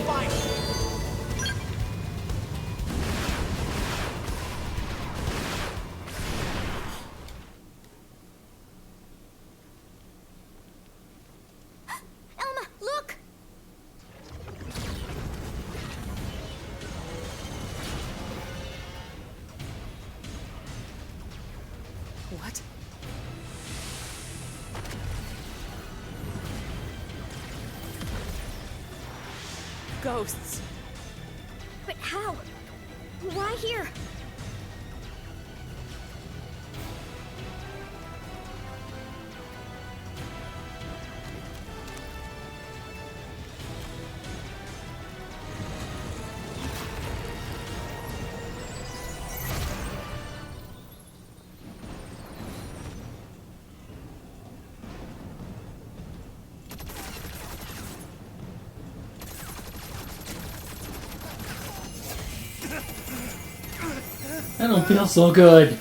Elma, look! What? Ghosts. But how? Why here? I don't feel so good.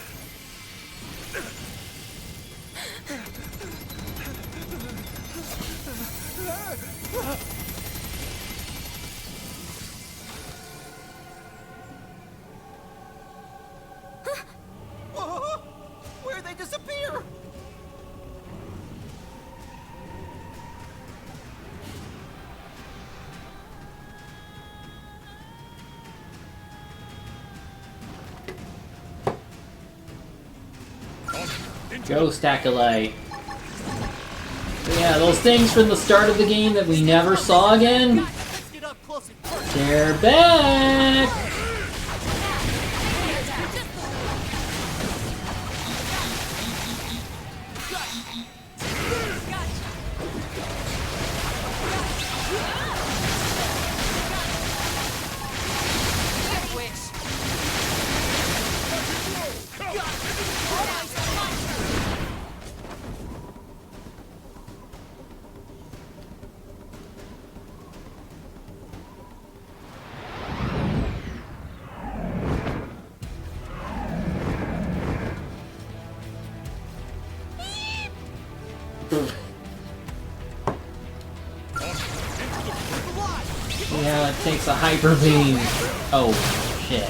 Where'd they disappear? Ghost Acolyte. Yeah, those things from the start of the game that we never saw again, Let's get up close and personal. they're back! Yeah, it takes a hyper beam. Oh, shit.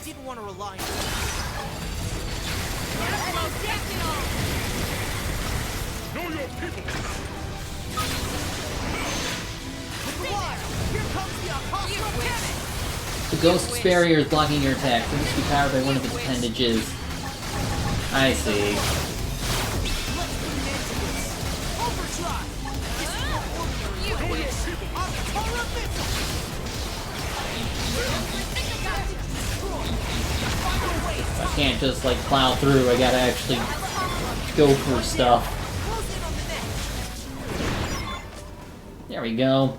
Didn't want to rely on Know your people! Here comes the apocalypse. The Ghost's barrier is blocking your attack. It must be powered by one of its appendages. I see. I can't just like plow through, I gotta actually go for stuff. There we go.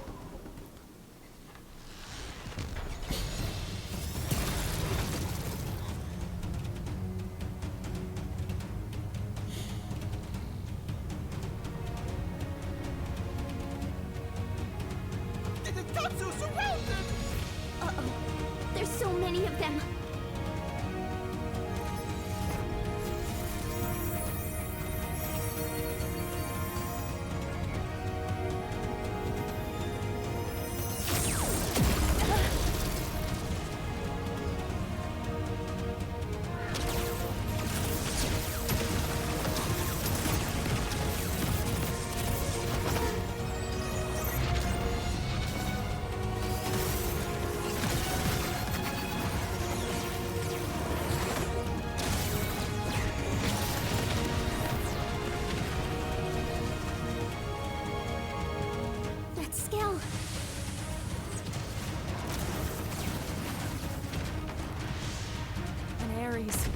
Tatsu surrounded! Uh-oh. There's so many of them. That scale. An Ares.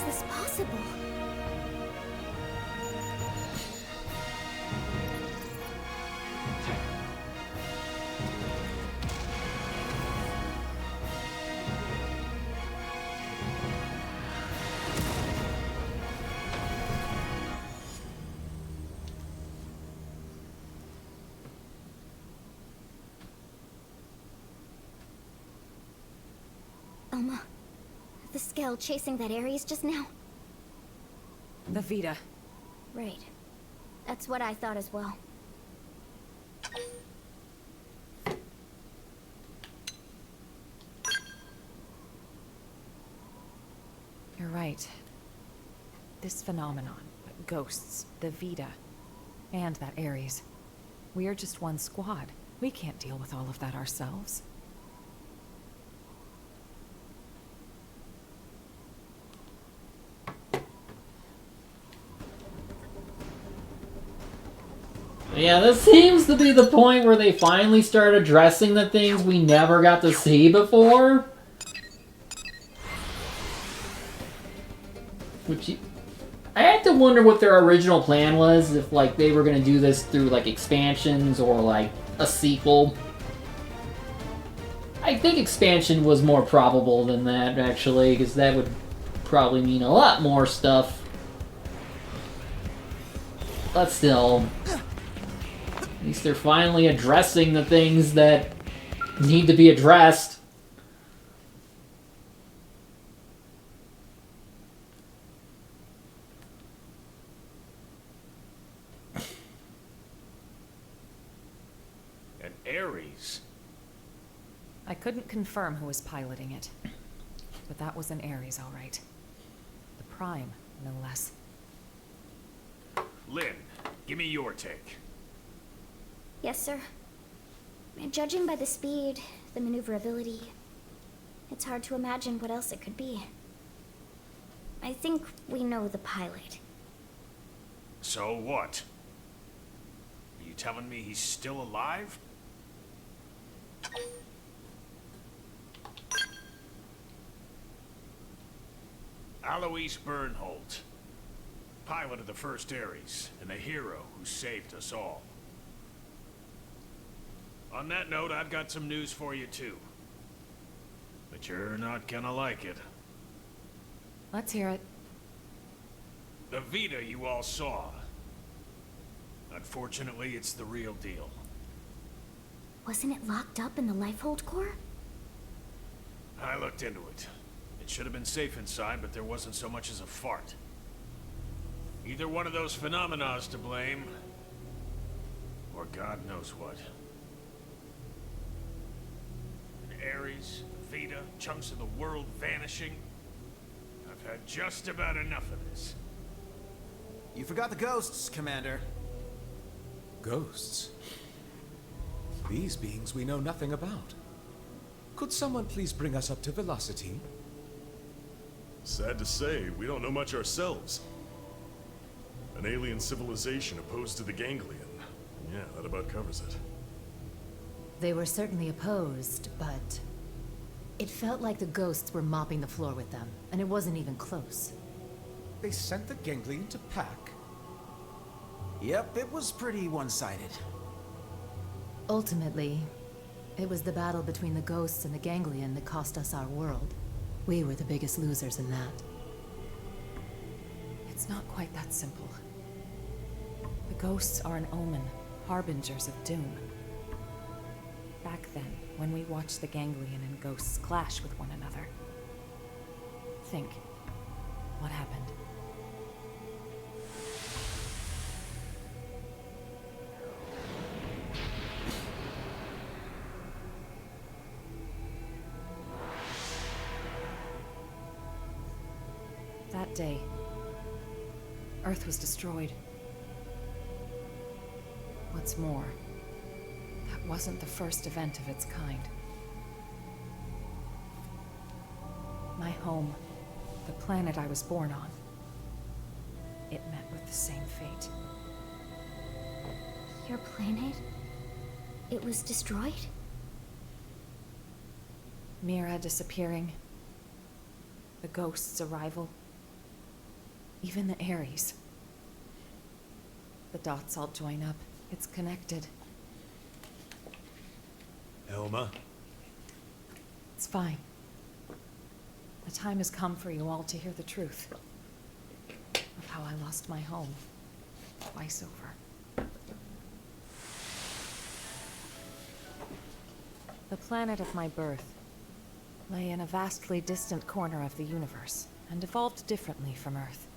this possible? Elma, the Skell chasing that Ares just now? The Vita. Right. That's what I thought as well. You're right. This phenomenon, ghosts, the Vita, and that Ares. We're just one squad. We can't deal with all of that ourselves. Yeah, this seems to be the point where they finally start addressing the things we never got to see before. I had to wonder what their original plan was, if like they were gonna do this through like expansions or like a sequel. I think expansion was more probable than that, actually, because that would probably mean a lot more stuff. But still, at least they're finally addressing the things that need to be addressed. An Ares? I couldn't confirm who was piloting it, but that was an Ares, all right. The Prime, no less. Lynn, give me your take. Yes, sir. Judging by the speed, the maneuverability, it's hard to imagine what else it could be. I think we know the pilot. So what? Are you telling me he's still alive? Alois Bernholt, pilot of the first Ares, and the hero who saved us all. On that note, I've got some news for you too. But you're not gonna like it. Let's hear it. The Vita you all saw. Unfortunately, it's the real deal. Wasn't it locked up in the Lifehold core? I looked into it. It should have been safe inside, but there wasn't so much as a fart. Either one of those phenomena's to blame, or God knows what. An Ares, Vita, chunks of the world vanishing. I've had just about enough of this. You forgot the ghosts, Commander. Ghosts? These beings we know nothing about. Could someone please bring us up to velocity? Sad to say, we don't know much ourselves. An alien civilization opposed to the Ganglion. Yeah, that about covers it. They were certainly opposed, but it felt like the ghosts were mopping the floor with them, and it wasn't even close. They sent the Ganglion to pack? Yep, it was pretty one-sided. Ultimately, it was the battle between the ghosts and the Ganglion that cost us our world. We were the biggest losers in that. It's not quite that simple. The ghosts are an omen, harbingers of doom. Back then, when we watched the Ganglion and ghosts clash with one another. Think, what happened? That day, Earth was destroyed. What's more, that wasn't the first event of its kind. My home, the planet I was born on, it met with the same fate. Your planet? It was destroyed? Mira disappearing, the ghost's arrival. Even the Ares. The dots all join up. It's connected. Elma? It's fine. The time has come for you all to hear the truth of how I lost my home twice over. The planet of my birth lay in a vastly distant corner of the universe and evolved differently from Earth.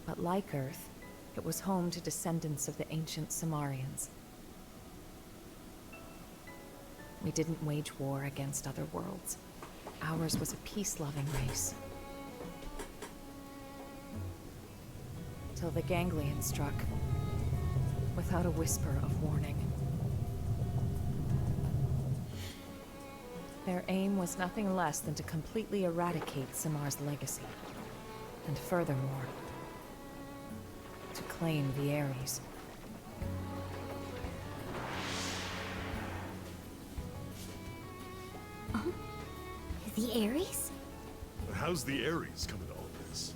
But like Earth, it was home to descendants of the ancient Cimmerians. We didn't wage war against other worlds. Ours was a peace-loving race. Till the Ganglion struck, without a whisper of warning. Their aim was nothing less than to completely eradicate Simmar's legacy. And furthermore, to claim the Ares. The Ares? But how's the Ares come into all this?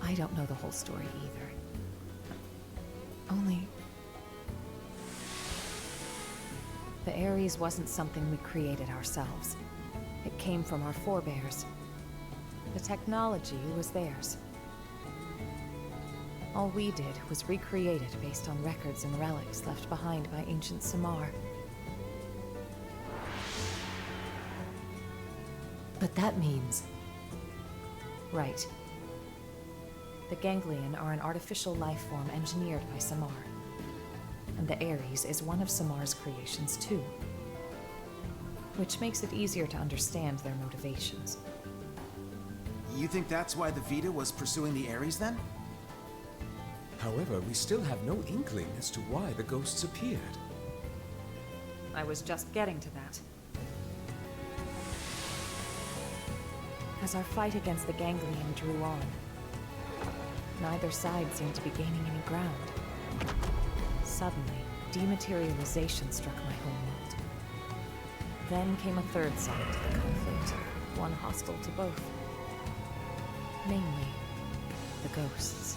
I don't know the whole story either. Only... the Ares wasn't something we created ourselves. It came from our forebears. The technology was theirs. All we did was recreate it based on records and relics left behind by ancient Cimmar. But that means... Right. The Ganglion are an artificial life form engineered by Cimmar. And the Ares is one of Simmar's creations too. Which makes it easier to understand their motivations. You think that's why the Vita was pursuing the Ares then? However, we still have no inkling as to why the ghosts appeared. I was just getting to that. As our fight against the Ganglion drew on, neither side seemed to be gaining any ground. Suddenly, dematerialization struck my homeworld. Then came a third side to the conflict, one hostile to both. Namely, the ghosts.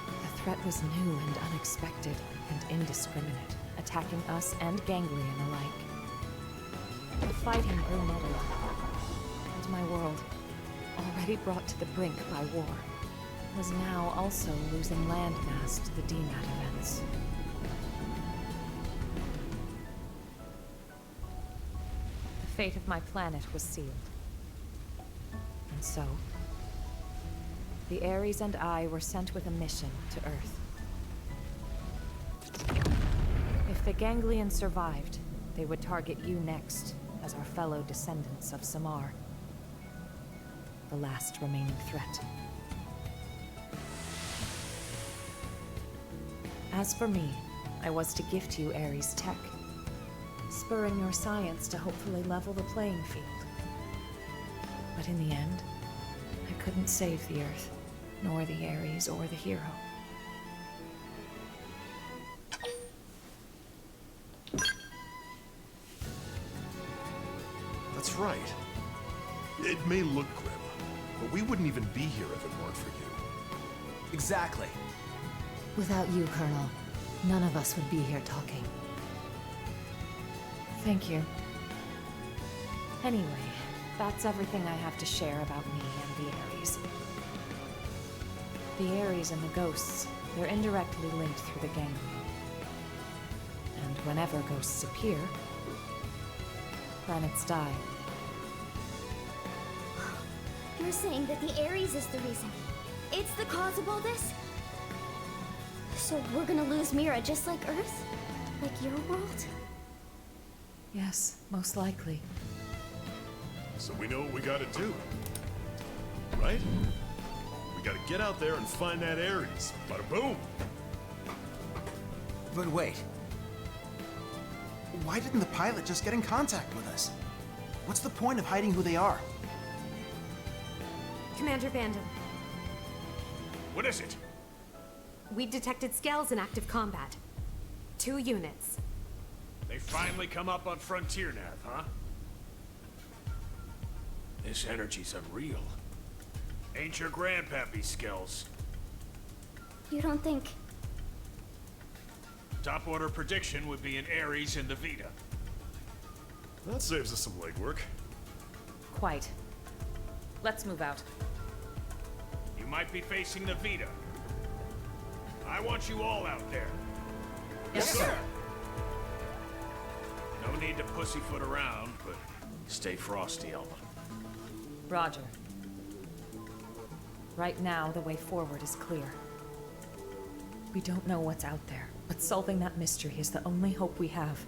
The threat was new and unexpected, and indiscriminate, attacking us and Ganglion alike. The fighting grew muddled, and my world, already brought to the brink by war, was now also losing landmass to the DMAT events. The fate of my planet was sealed. And so, the Ares and I were sent with a mission to Earth. If the Ganglion survived, they would target you next as our fellow descendants of Cimmar, the last remaining threat. As for me, I was to gift you Ares tech, spurring your science to hopefully level the playing field. But in the end, I couldn't save the Earth, nor the Ares or the hero. That's right. It may look grim, but we wouldn't even be here if it weren't for you. Exactly. Without you, Colonel, none of us would be here talking. Thank you. Anyway, that's everything I have to share about me and the Ares. The Ares and the ghosts, they're indirectly linked through the Ganglion. And whenever ghosts appear, planets die. You're saying that the Ares is the reason. It's the cause of all this? So we're gonna lose Mira just like Earth? Like your world? Yes, most likely. So we know what we gotta do. Right? We gotta get out there and find that Ares. Bada boom! But wait. Why didn't the pilot just get in contact with us? What's the point of hiding who they are? Commander Bandham, What is it? we detected scales in active combat. 2 units. They finally come up on Frontier Nav, huh? This energy's unreal. Ain't your grandpappy skills. You don't think... Top order prediction would be an Ares in the Vita. That saves us some legwork. Quite. Let's move out. You might be facing the Vita. I want you all out there. Yes, sir. No need to pussyfoot around, but stay frosty, Elma. Roger. Right now, the way forward is clear. We don't know what's out there, but solving that mystery is the only hope we have.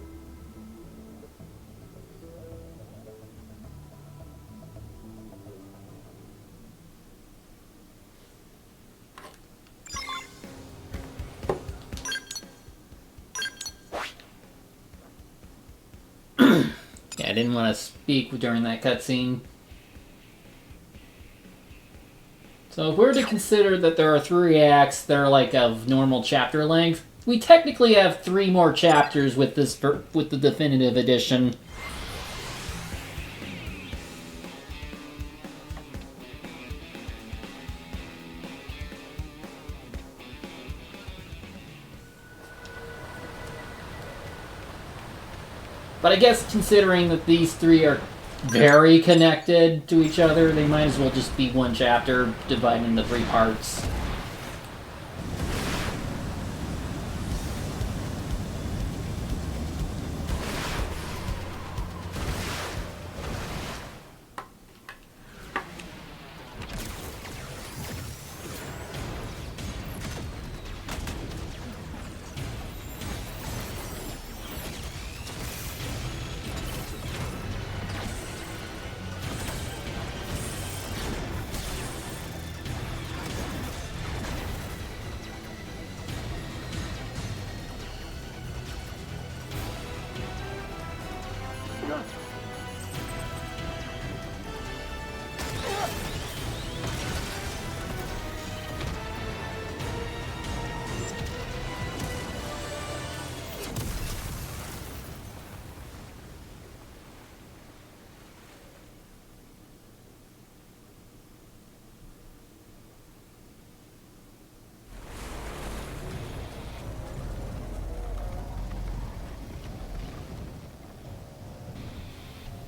Yeah, I didn't want to speak during that cutscene. So if we're to consider that there are 3 acts that are like of normal chapter length, we technically have 3 more chapters with the definitive edition. But I guess considering that these 3 are very connected to each other, they might as well just be one chapter divided into 3 parts.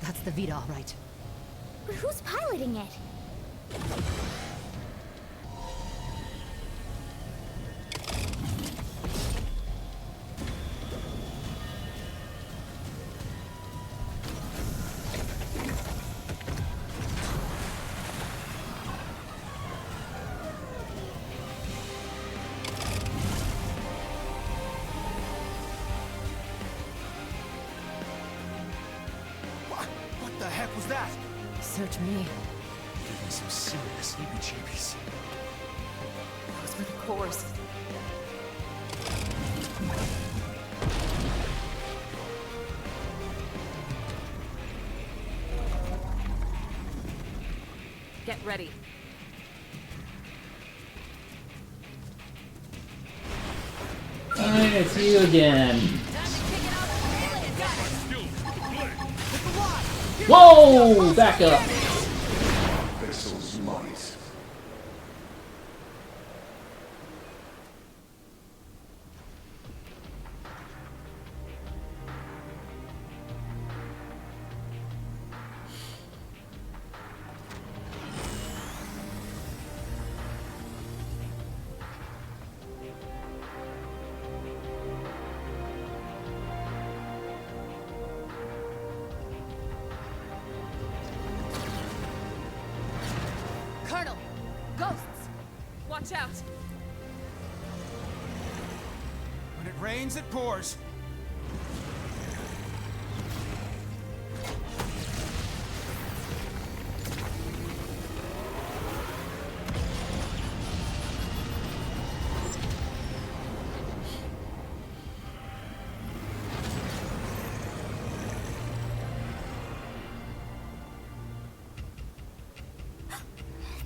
That's the Vita, all right. But who's piloting it? What the heck was that? Search me. Give me some serious heebie-jeebies. Those were the cores. Get ready. Alright, it's you again. Whoa! Back up. Vessel's might. Colonel! Ghosts! Watch out! When it rains, it pours.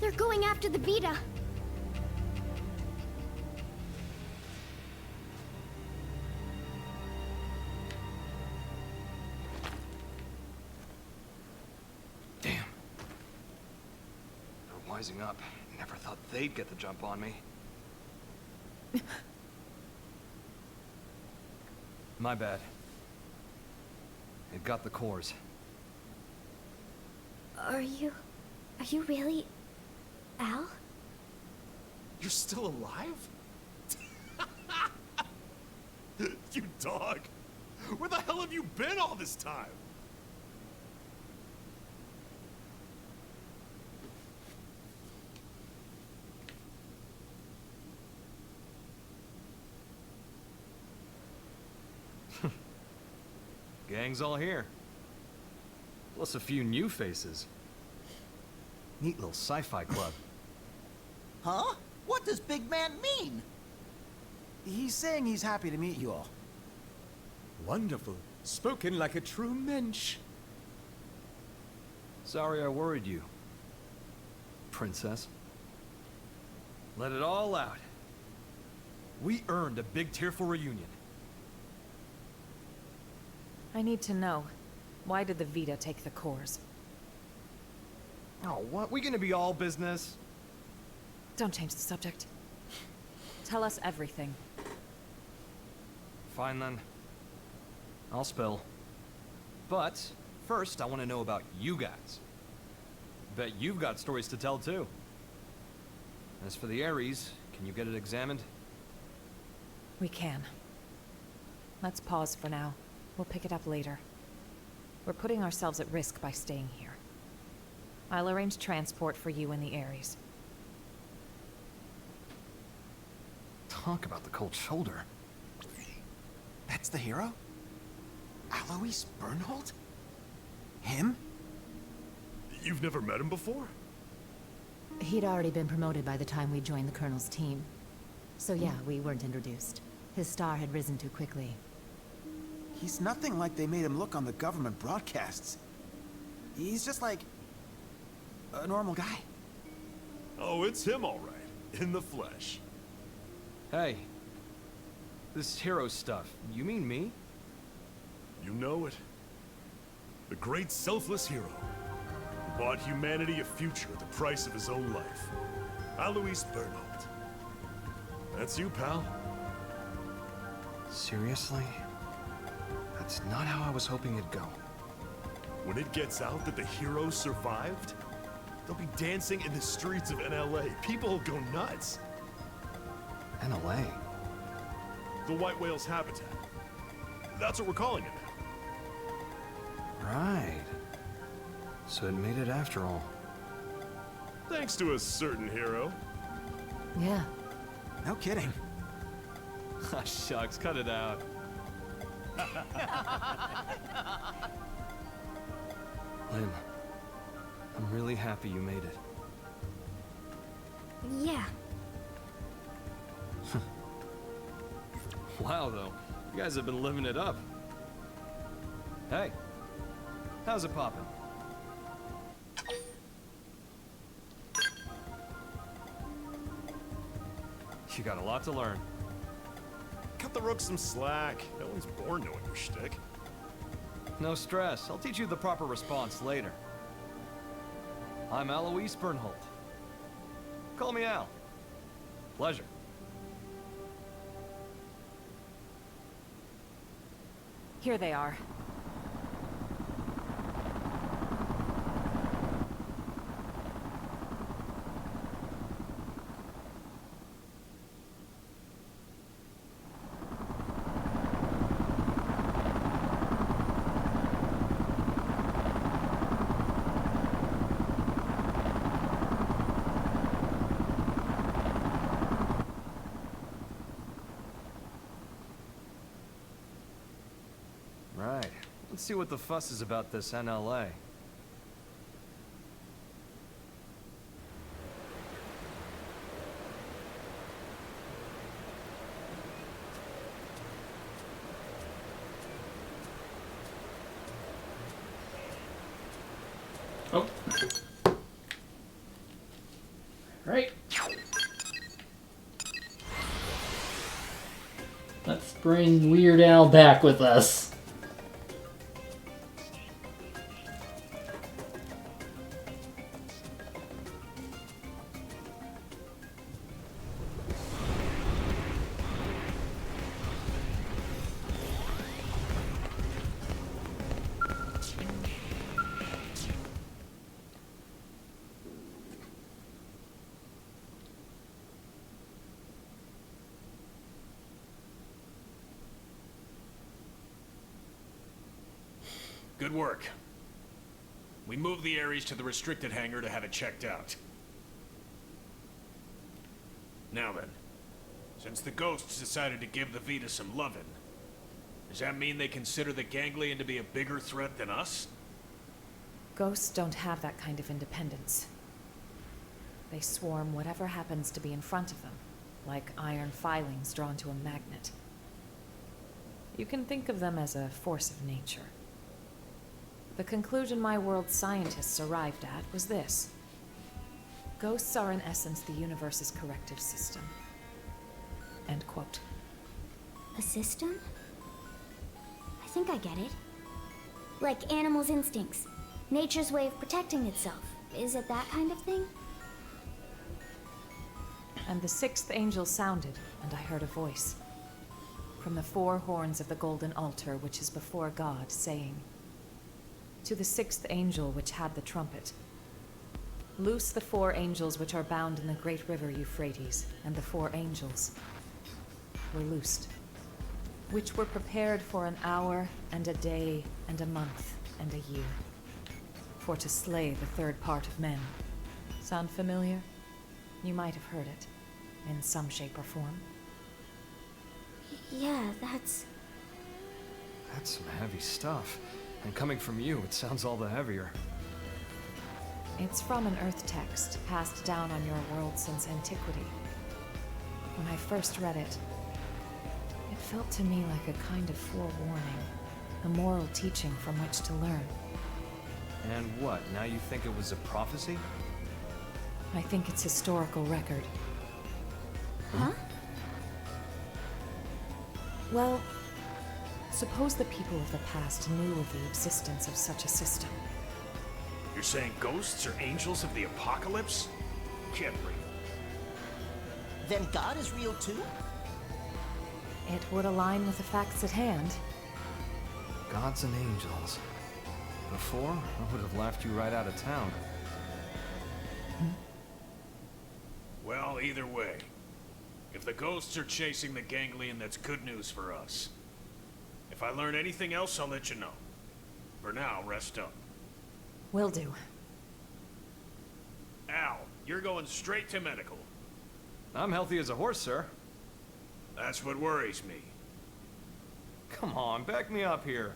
They're going after the Vita. Damn. They're wising up, Never thought they'd get the jump on me. My bad. It got the cores. Are you really Al? You're still alive? You dog! Where the hell have you been all this time? Gang's all here. Plus a few new faces. Neat little sci-fi club. Huh? What does big man mean? He's saying he's happy to meet you all. Wonderful. Spoken like a true mensch. Sorry I worried you, princess. Let it all out. We earned a big tearful reunion. I need to know. Why did the Vita take the cores? Oh, what? We gonna be all business? Don't change the subject. Tell us everything. Fine then. I'll spill. But first, I want to know about you guys. Bet you've got stories to tell too. As for the Ares, can you get it examined? We can. Let's pause for now. We'll pick it up later. We're putting ourselves at risk by staying here. I'll arrange transport for you and the Ares. Talk about the cold shoulder. That's the hero? Alois Bernhold? Him? You've never met him before? He'd already been promoted by the time we joined the Colonel's team. So yeah, we weren't introduced. His star had risen too quickly. He's nothing like they made him look on the government broadcasts. He's just like a normal guy. Oh, it's him all right. In the flesh. Hey. This hero stuff, you mean me? You know it. The great selfless hero who bought humanity a future at the price of his own life. Alois Bernhold. That's you, pal. Seriously? That's not how I was hoping it'd go. When it gets out that the hero survived, they'll be dancing in the streets of NLA. People will go nuts. NLA? The White Whale's habitat. That's what we're calling it now. Right. So it made it after all. Thanks to a certain hero. Yeah. No kidding. Ah, shucks, cut it out. Lynn, I'm really happy you made it. Yeah. Wow, though. You guys have been living it up. Hey, how's it poppin'? You got a lot to learn. Cut the rook some slack. No one's born knowing your shtick. No stress. I'll teach you the proper response later. I'm Alois Bernhold. Call me Al. Pleasure. Here they are. Right. Let's see what the fuss is about this NLA. Oh. Right. Let's bring Weird Al back with us. Good work. We moved the Ares to the restricted hangar to have it checked out. Now then, since the ghosts decided to give the Vita some lovin', does that mean they consider the ganglion to be a bigger threat than us? Ghosts don't have that kind of independence. They swarm whatever happens to be in front of them, like iron filings drawn to a magnet. You can think of them as a force of nature. The conclusion my world's scientists arrived at was this. Ghosts are in essence the universe's corrective system. End quote. A system? I think I get it. Like animals' instincts. Nature's way of protecting itself. Is it that kind of thing? And the sixth angel sounded, and I heard a voice. From the four horns of the golden altar which is before God, saying, to the sixth angel which had the trumpet, loose the four angels which are bound in the great river Euphrates, and the four angels were loosed, which were prepared for an hour, and a day, and a month, and a year, for to slay the third part of men. Sound familiar? You might have heard it, in some shape or form. Yeah, that's That's some heavy stuff. And coming from you, it sounds all the heavier. It's from an Earth text passed down on your world since antiquity. When I first read it, it felt to me like a kind of forewarning, a moral teaching from which to learn. And what, now you think it was a prophecy? I think it's historical record. Huh? Well, suppose the people of the past knew of the existence of such a system. You're saying ghosts are angels of the apocalypse? Can't be. Then God is real too? It would align with the facts at hand. Gods and angels. Before, I would have laughed you right out of town. Well, either way. If the ghosts are chasing the ganglion, that's good news for us. If I learn anything else, I'll let you know. For now, rest up. Will do. Al, you're going straight to medical. I'm healthy as a horse, sir. That's what worries me. Come on, back me up here.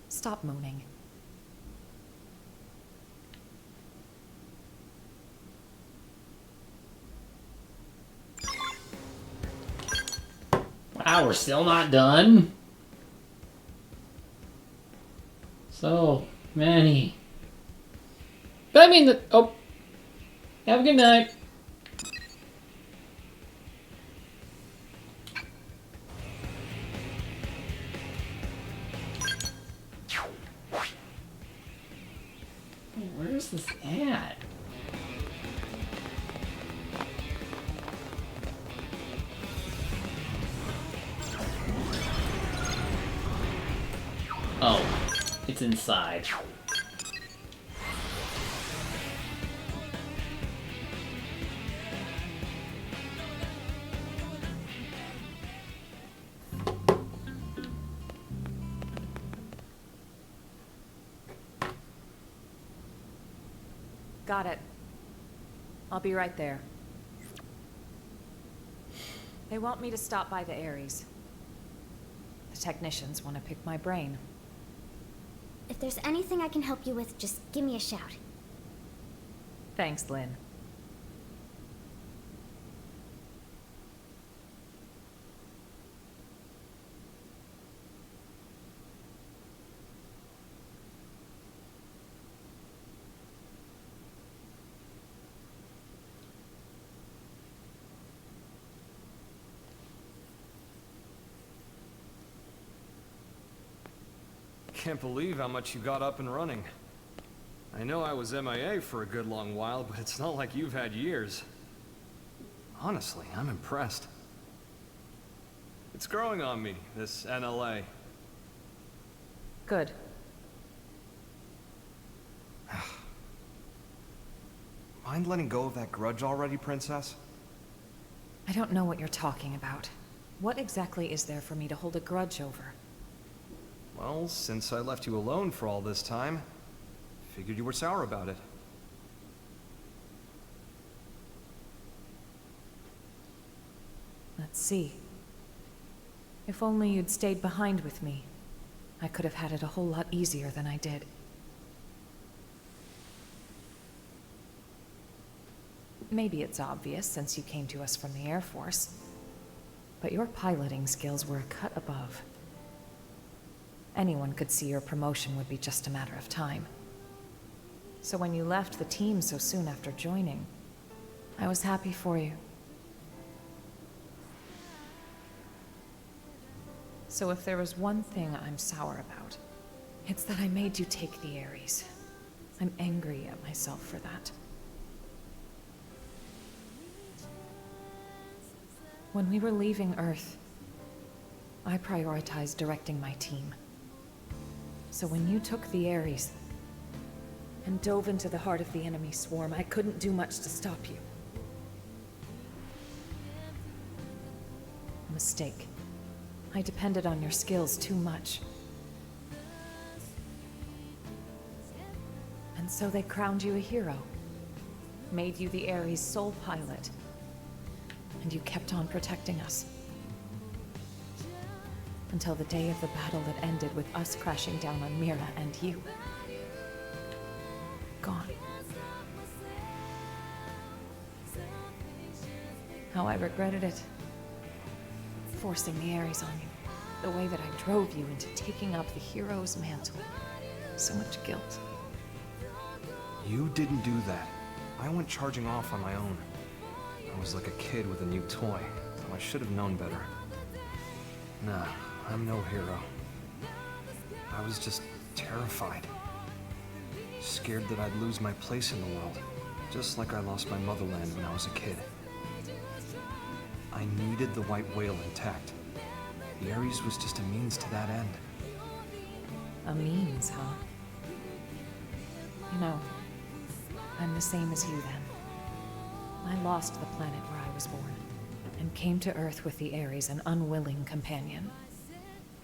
Stop mooning. Wow, we're still not done. So many. But I mean, oh, have a good night. Where's this at? Oh, it's inside. Got it. I'll be right there. They want me to stop by the Ares. The technicians want to pick my brain. If there's anything I can help you with, just give me a shout. Thanks, Lynn. Can't believe how much you got up and running. I know I was MIA for a good long while, but it's not like you've had years. Honestly, I'm impressed. It's growing on me, this NLA. Good. Mind letting go of that grudge already, Princess? I don't know what you're talking about. What exactly is there for me to hold a grudge over? Well, since I left you alone for all this time, figured you were sour about it. Let's see. If only you'd stayed behind with me, I could have had it a whole lot easier than I did. Maybe it's obvious since you came to us from the Air Force, but your piloting skills were a cut above. Anyone could see your promotion would be just a matter of time. So when you left the team so soon after joining, I was happy for you. So if there was one thing I'm sour about, it's that I made you take the Ares. I'm angry at myself for that. When we were leaving Earth, I prioritized directing my team. So when you took the Ares and dove into the heart of the enemy swarm, I couldn't do much to stop you. A mistake. I depended on your skills too much. And so they crowned you a hero, made you the Ares' sole pilot, and you kept on protecting us. Until the day of the battle that ended with us crashing down on Mira and you. Gone. How I regretted it. Forcing the Ares on you. The way that I drove you into taking up the hero's mantle. So much guilt. You didn't do that. I went charging off on my own. I was like a kid with a new toy, so I should have known better. Nah, I'm no hero. I was just terrified. Scared that I'd lose my place in the world, just like I lost my motherland when I was a kid. I needed the white whale intact. The Ares was just a means to that end. A means, huh? You know, I'm the same as you then. I lost the planet where I was born, and came to Earth with the Ares, an unwilling companion.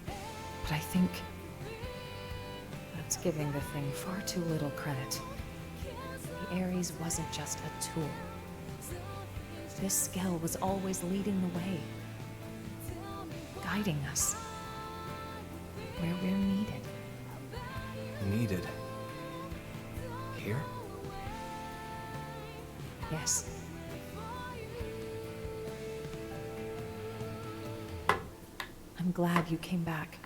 But I think that's giving the thing far too little credit. The Ares wasn't just a tool. This Skell was always leading the way, guiding us where we're needed. Needed? Here? Yes. I'm glad you came back.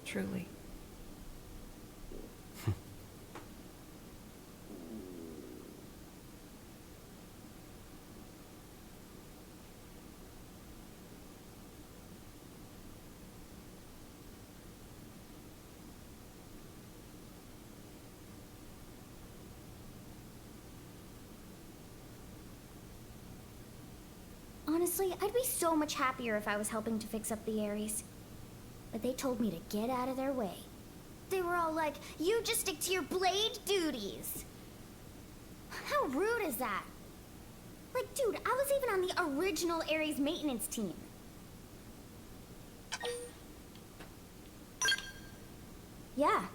Truly. Honestly, I'd be so much happier if I was helping to fix up the Ares. But they told me to get out of their way. They were all like, you just stick to your blade duties. How rude is that? Like, dude, I was even on the original Ares maintenance team. Yeah.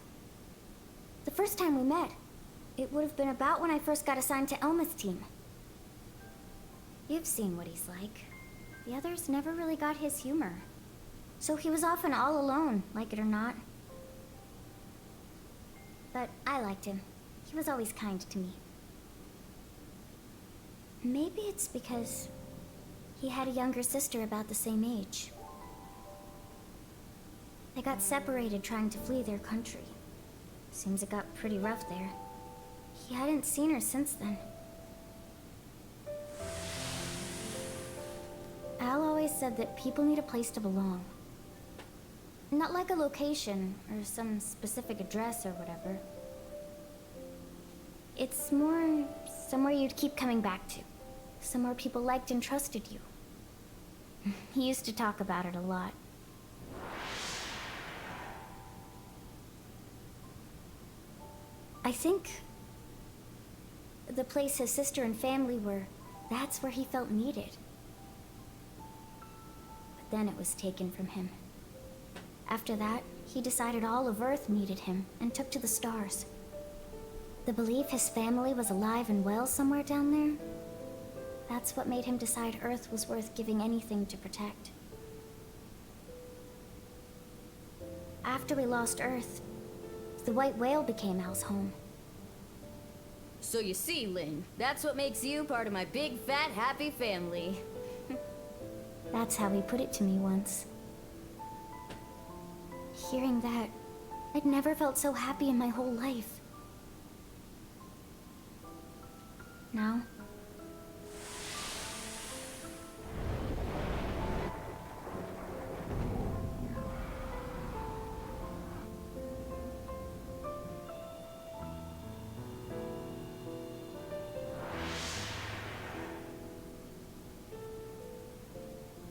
The first time we met, it would have been about when I first got assigned to Elma's team. You've seen what he's like. The others never really got his humor. So he was often all alone, like it or not. But I liked him. He was always kind to me. Maybe it's because he had a younger sister about the same age. They got separated trying to flee their country. Seems it got pretty rough there. He hadn't seen her since then. Al always said that people need a place to belong. Not like a location, or some specific address or whatever. It's more somewhere you'd keep coming back to. Somewhere people liked and trusted you. He used to talk about it a lot. I think the place his sister and family were, that's where he felt needed. Then it was taken from him. After that, he decided all of Earth needed him and took to the stars. The belief his family was alive and well somewhere down there, that's what made him decide Earth was worth giving anything to protect. After we lost Earth, the white whale became Al's home. So you see, Lynn, that's what makes you part of my big, fat, happy family. That's how he put it to me once. Hearing that, I'd never felt so happy in my whole life.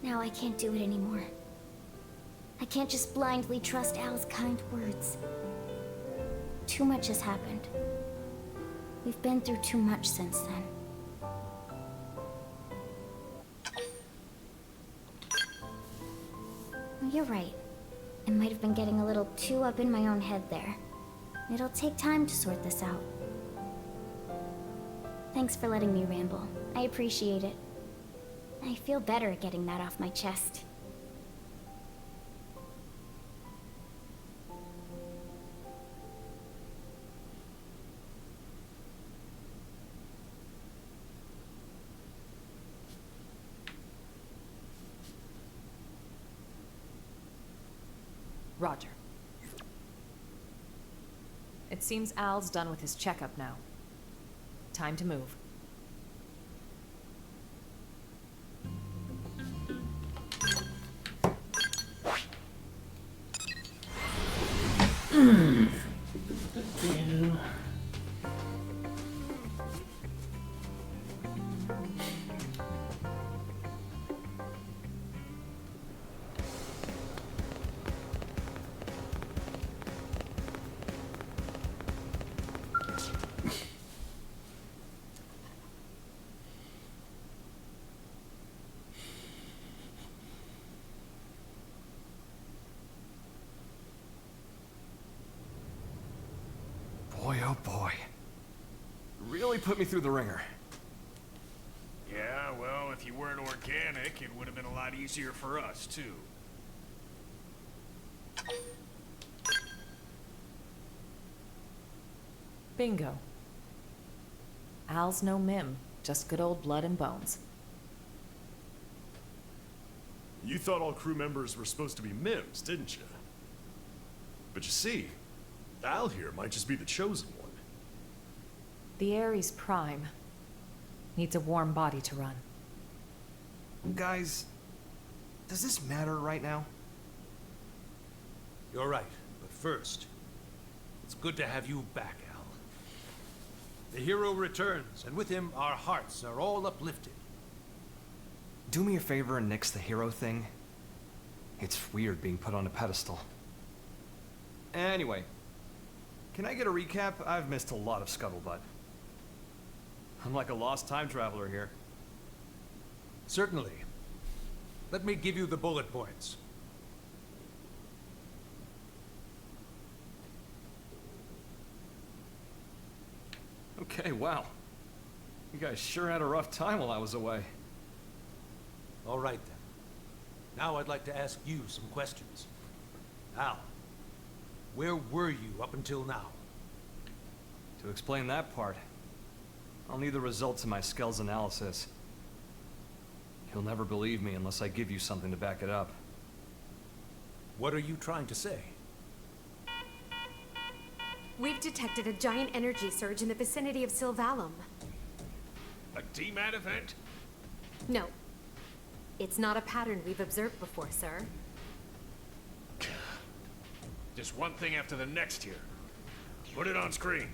Now, I can't do it anymore. I can't just blindly trust Al's kind words. Too much has happened. We've been through too much since then. You're right. I might have been getting a little too up in my own head there. It'll take time to sort this out. Thanks for letting me ramble. I appreciate it. I feel better at getting that off my chest. Roger. It seems Al's done with his checkup now. Time to move. Boy, oh boy. Really put me through the ringer. Yeah, well, if you weren't organic, it would have been a lot easier for us, too. Bingo. Al's no mim, just good old blood and bones. You thought all crew members were supposed to be MIMs, didn't you? But you see, Al here might just be the chosen one. The Ares Prime needs a warm body to run. Guys, does this matter right now? You're right, but first, it's good to have you back, Al. The hero returns, and with him, our hearts are all uplifted. Do me a favor and nix the hero thing. It's weird being put on a pedestal. Anyway, can I get a recap? I've missed a lot of scuttlebutt. I'm like a lost time traveler here. Certainly. Let me give you the bullet points. Okay, wow. You guys sure had a rough time while I was away. All right, then. Now I'd like to ask you some questions. Al, where were you up until now? To explain that part, I'll need the results of my Skell's analysis. You'll never believe me unless I give you something to back it up. What are you trying to say? We've detected a giant energy surge in the vicinity of Sylvalum. A DMAT event? No. It's not a pattern we've observed before, sir. Just one thing after the next here. Put it on screen.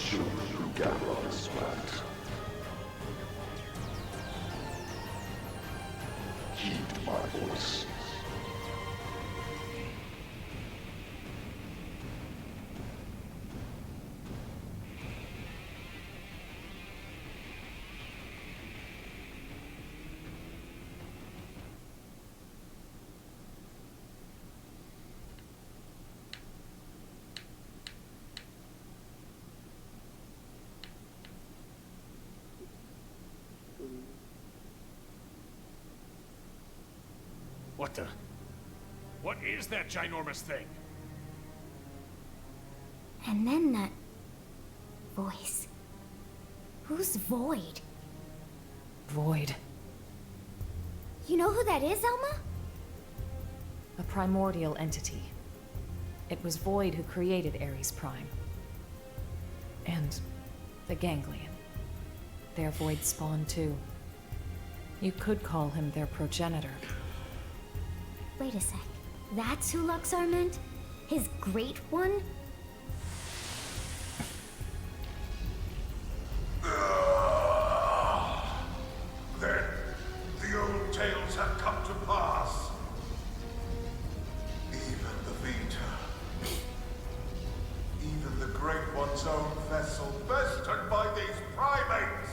children who gather on this planet. Heed my voice. What the? What is that ginormous thing? And then that voice. Who's Void? Void. You know who that is, Elma? A primordial entity. It was Void who created Ares Prime. And the Ganglion. Their Void spawn too. You could call him their progenitor. Wait a sec. That's who Luxar meant? His great one? Then, the old tales have come to pass. Even the Vita. Even the Great One's own vessel bested by these primates.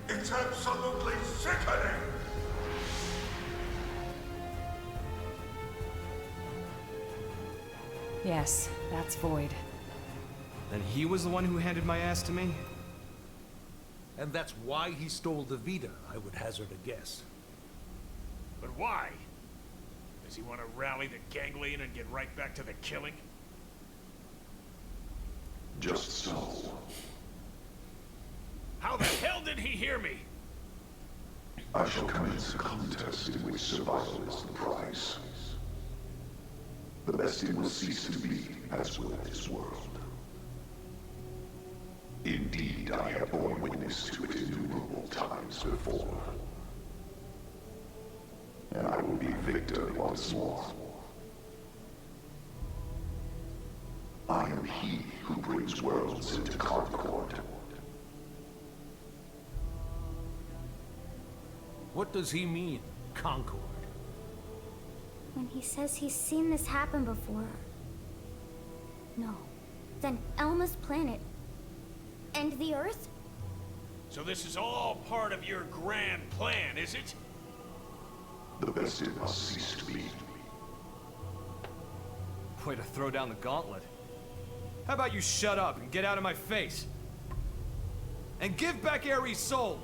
It's absolutely sickening. Yes, that's Void. Then he was the one who handed my ass to me? And that's why he stole the Vita, I would hazard a guess. But why? Does he want to rally the Ganglion and get right back to the killing? Just so. How the hell did he hear me? I shall commence a contest in which survival is the prize. The best it will cease to be, as will this world. Indeed, I have borne witness to it innumerable times before. And I will be victor once more. I am he who brings worlds into concord. What does he mean, Concord? When he says he's seen this happen before. No. Then Elma's planet. And the Earth? So this is all part of your grand plan, is it? The best it must cease to be. Way to throw down the gauntlet. How about you shut up and get out of my face? And give back Ares' soul!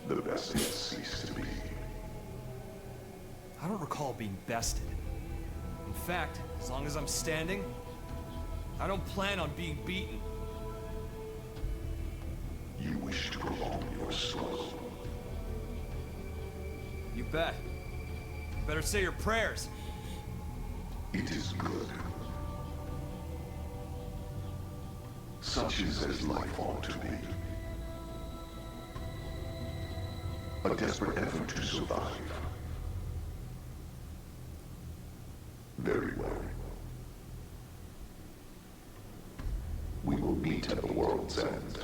The best it cease to be. I don't recall being bested. In fact, as long as I'm standing, I don't plan on being beaten. You wish to prolong your struggle. You bet. Better say your prayers. It is good. Such is as life ought to be. A desperate effort to survive. Very well. We will meet at the world's end.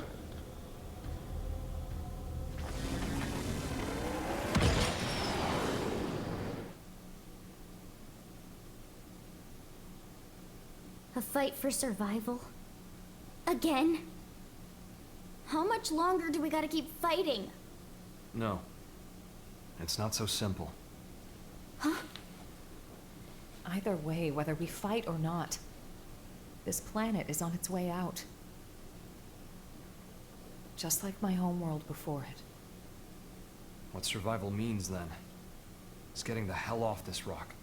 A fight for survival? Again? How much longer do we gotta keep fighting? No. It's not so simple. Huh? Either way, whether we fight or not, this planet is on its way out. Just like my homeworld before it. What survival means, then, is getting the hell off this rock.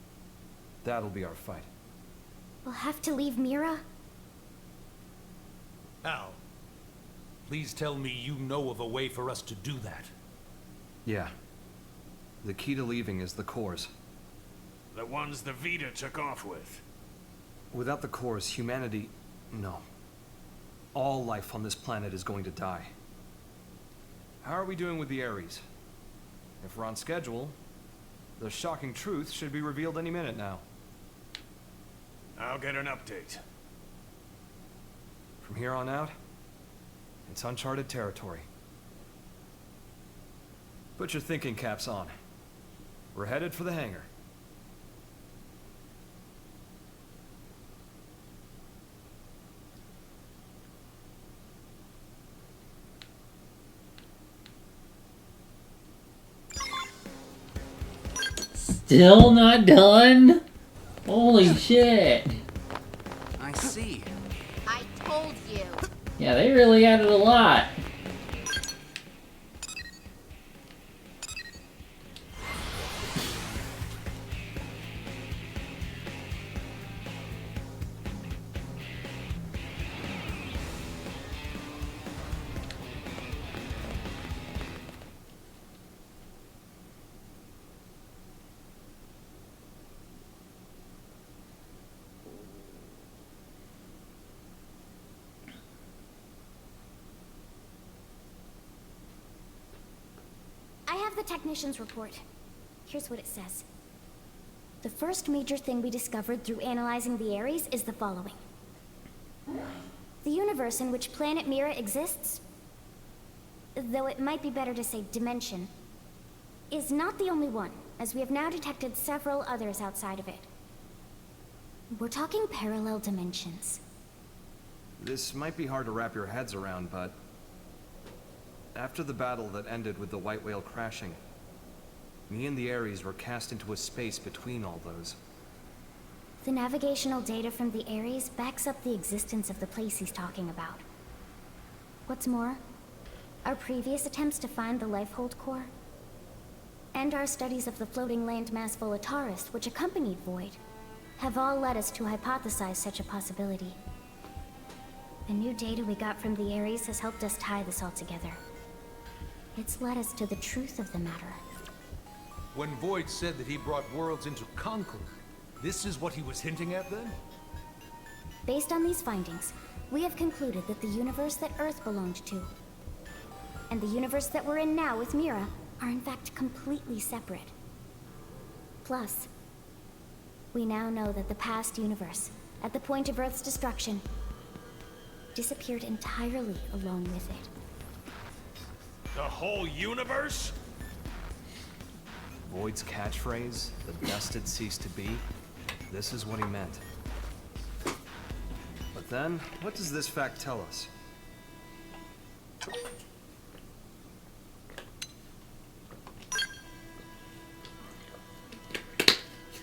That'll be our fight. We'll have to leave Mira? Al, please tell me you know of a way for us to do that. Yeah. The key to leaving is the cores. The ones the Vita took off with. Without the cores, humanity... no. All life on this planet is going to die. How are we doing with the Ares? If we're on schedule, the shocking truth should be revealed any minute now. I'll get an update. From here on out, it's uncharted territory. Put your thinking caps on. We're headed for the hangar. Still not done? Holy shit. I see. I told you. Yeah, they really added a lot. I have the technician's report. Here's what it says. The first major thing we discovered through analyzing the Ares is the following. The universe in which planet Mira exists, though it might be better to say dimension, is not the only one, as we have now detected several others outside of it. We're talking parallel dimensions. This might be hard to wrap your heads around, but... after the battle that ended with the White Whale crashing, me and the Ares were cast into a space between all those. The navigational data from the Ares backs up the existence of the place he's talking about. What's more, our previous attempts to find the Lifehold core, and our studies of the floating landmass Volataris, which accompanied Void, have all led us to hypothesize such a possibility. The new data we got from the Ares has helped us tie this all together. It's led us to the truth of the matter. When Void said that he brought worlds into concord, this is what he was hinting at then? Based on these findings, we have concluded that the universe that Earth belonged to, and the universe that we're in now with Mira, are in fact completely separate. Plus, we now know that the past universe, at the point of Earth's destruction, disappeared entirely along with it. The whole universe? Void's catchphrase, the best had ceased to be, this is what he meant. But then, what does this fact tell us?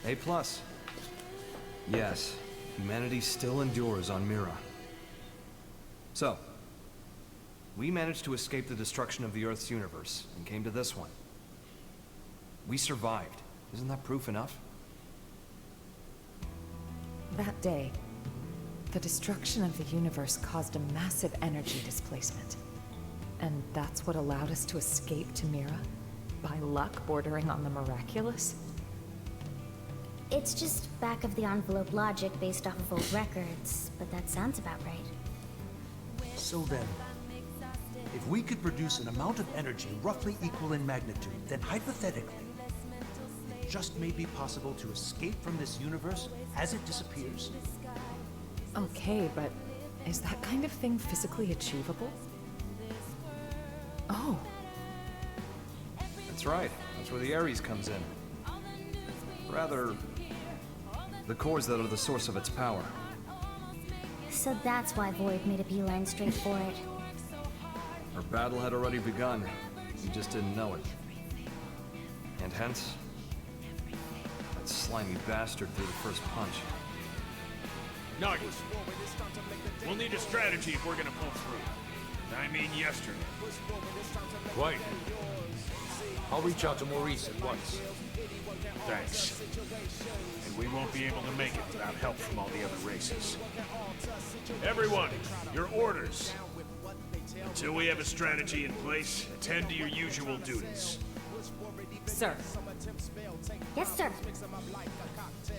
A+. Yes, humanity still endures on Mira. So, we managed to escape the destruction of the Earth's universe, and came to this one. We survived. Isn't that proof enough? That day, the destruction of the universe caused a massive energy displacement. And that's what allowed us to escape to Mira? By luck bordering on the miraculous? It's just back-of-the-envelope logic based off of old records, but that sounds about right. So then, if we could produce an amount of energy roughly equal in magnitude, then hypothetically, it just may be possible to escape from this universe as it disappears. Okay, but is that kind of thing physically achievable? Oh. That's right. That's where the Ares comes in. Rather, the cores that are the source of its power. So that's why Void made a beeline straight for it. Our battle had already begun. We just didn't know it. And hence, that slimy bastard threw the first punch. Nuggets. We'll need a strategy if we're gonna pull through. I mean yesterday. Quite. I'll reach out to Maurice at once. Thanks. And we won't be able to make it without help from all the other races. Everyone, your orders. Until we have a strategy in place, attend to your usual duties. Sir. Yes, sir.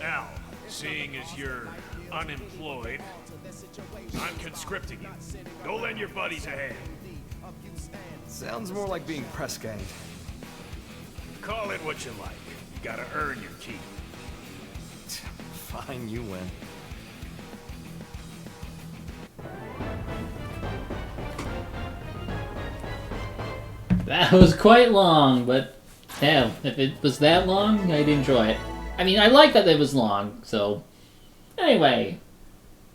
Al, Seeing as you're unemployed, I'm conscripting you. Go lend your buddies a hand. Sounds more like being press ganged. Call it what you like. You gotta earn your keep. Fine, you win. That was quite long, but hell, if it was that long, I'd enjoy it. I mean, I like that it was long, so... Anyway,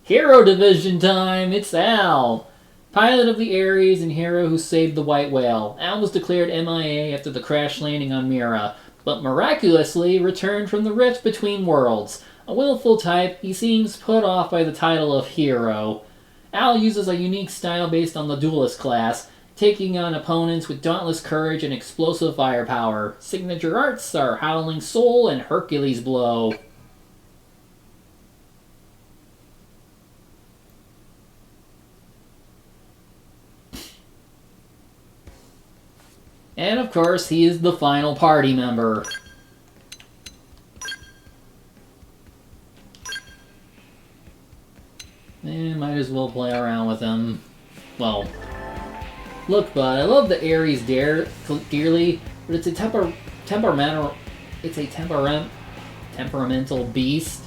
Hero Division time! It's Al! Pilot of the Ares and hero who saved the White Whale. Al was declared MIA after the crash landing on Mira, but miraculously returned from the rift between worlds. A willful type, he seems put off by the title of Hero. Al uses a unique style based on the Duelist class, taking on opponents with dauntless courage and explosive firepower. Signature arts are Howling Soul and Hercules Blow. And of course, he is the final party member. Might as well play around with him. Well, look, bud, I love the Ares dearly, but it's a temperamental beast.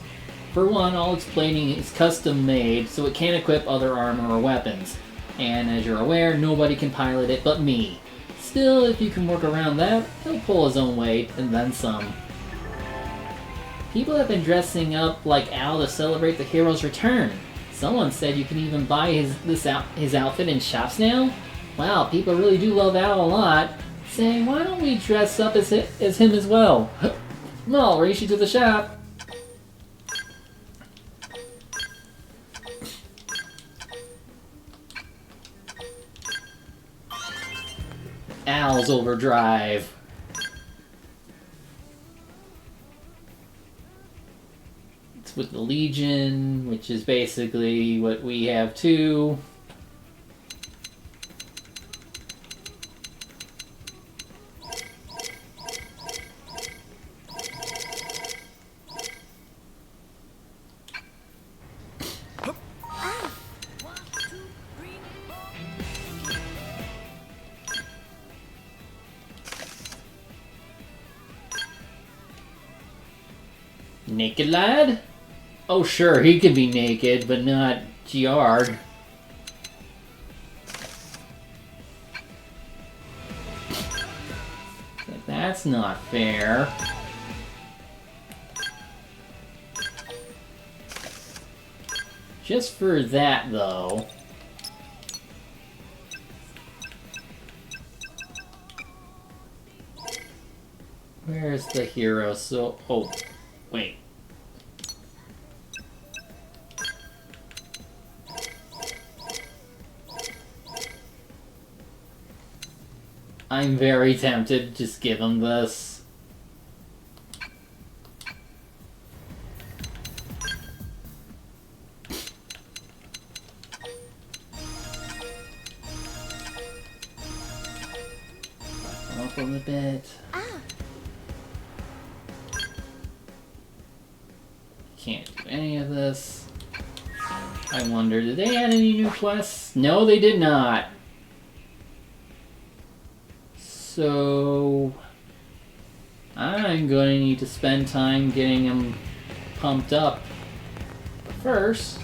For one, all its plating is custom made, so it can't equip other armor or weapons. And as you're aware, nobody can pilot it but me. Still, if you can work around that, he'll pull his own weight, and then some. People have been dressing up like Al to celebrate the hero's return. Someone said you can even buy his outfit in shops now? Wow, people really do love Al a lot. Saying, why don't we dress up as him as well? Well, I'll race you to the shop. Al's Overdrive. It's with the Legion, which is basically what we have too. Naked lad? Oh sure, he can be naked, but not Giard. That's not fair. Just for that, though. Where's the hero? So, oh, wait. I'm very tempted to just give him this. Up a little bit. Can't do any of this. I wonder, did they add any new quests? No, they did not. So I'm going to need to spend time getting him pumped up. But first,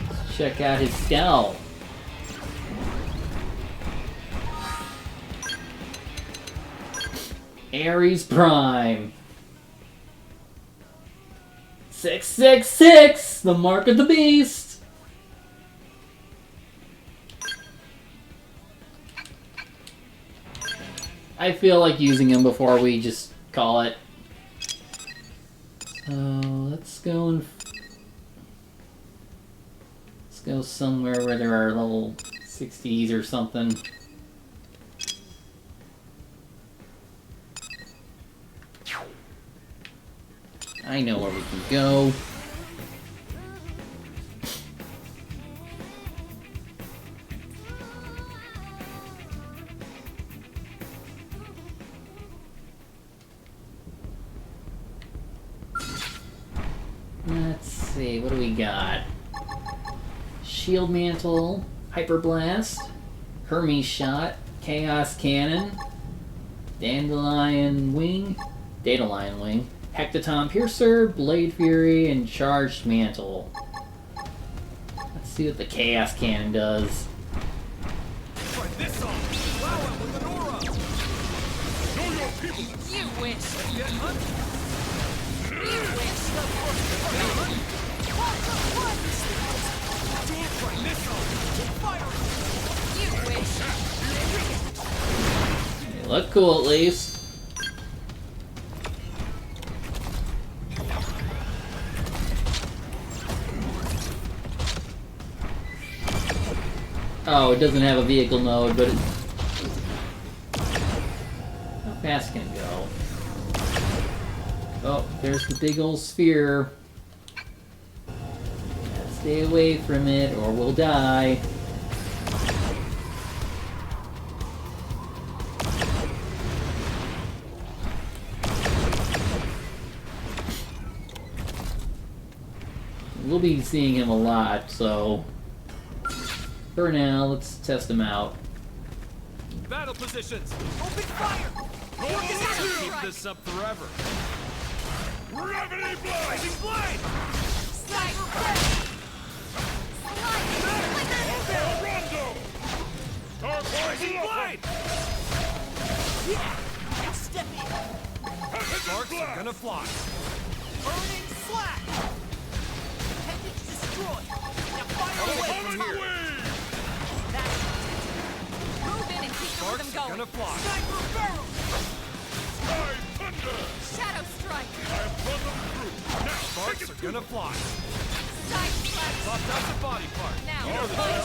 let's check out his skull. Ares Prime. 666! The mark of the beast! I feel like using him before we just call it. So let's go somewhere where there are level 60s or something. I know where we can go. Let's see, what do we got? Shield Mantle, Hyper Blast, Hermes Shot, Chaos Cannon, Dandelion Wing, Hectaton Piercer, Blade Fury, and Charged Mantle. Let's see what the Chaos Cannon does. Try this on! Wow, with an aura! Know your people! You wish! Get hunt! You wish! Try this on! Keep firing! You wish! They look cool at least. Oh, it doesn't have a vehicle mode, but how fast can it go? Oh, there's the big old sphere. Gotta stay away from it or we'll die. We'll be seeing him a lot, so for now, let's test him out. Battle positions! Open fire! Keep this up forever! Gravity Blade! Rising Blade! Sniper! Rondo! Rising Blade! Step in. Sparks are gonna fly! Burning slack. Appendage destroyed. Now fire away from here. Move in and keep the Sparks rhythm are going. gonna fly! Sniper barrel. Sky Thunder! Shadow Strike! I've run them through. Now, Sparks are gonna fly! Side Slash! Pop out the body part! Now,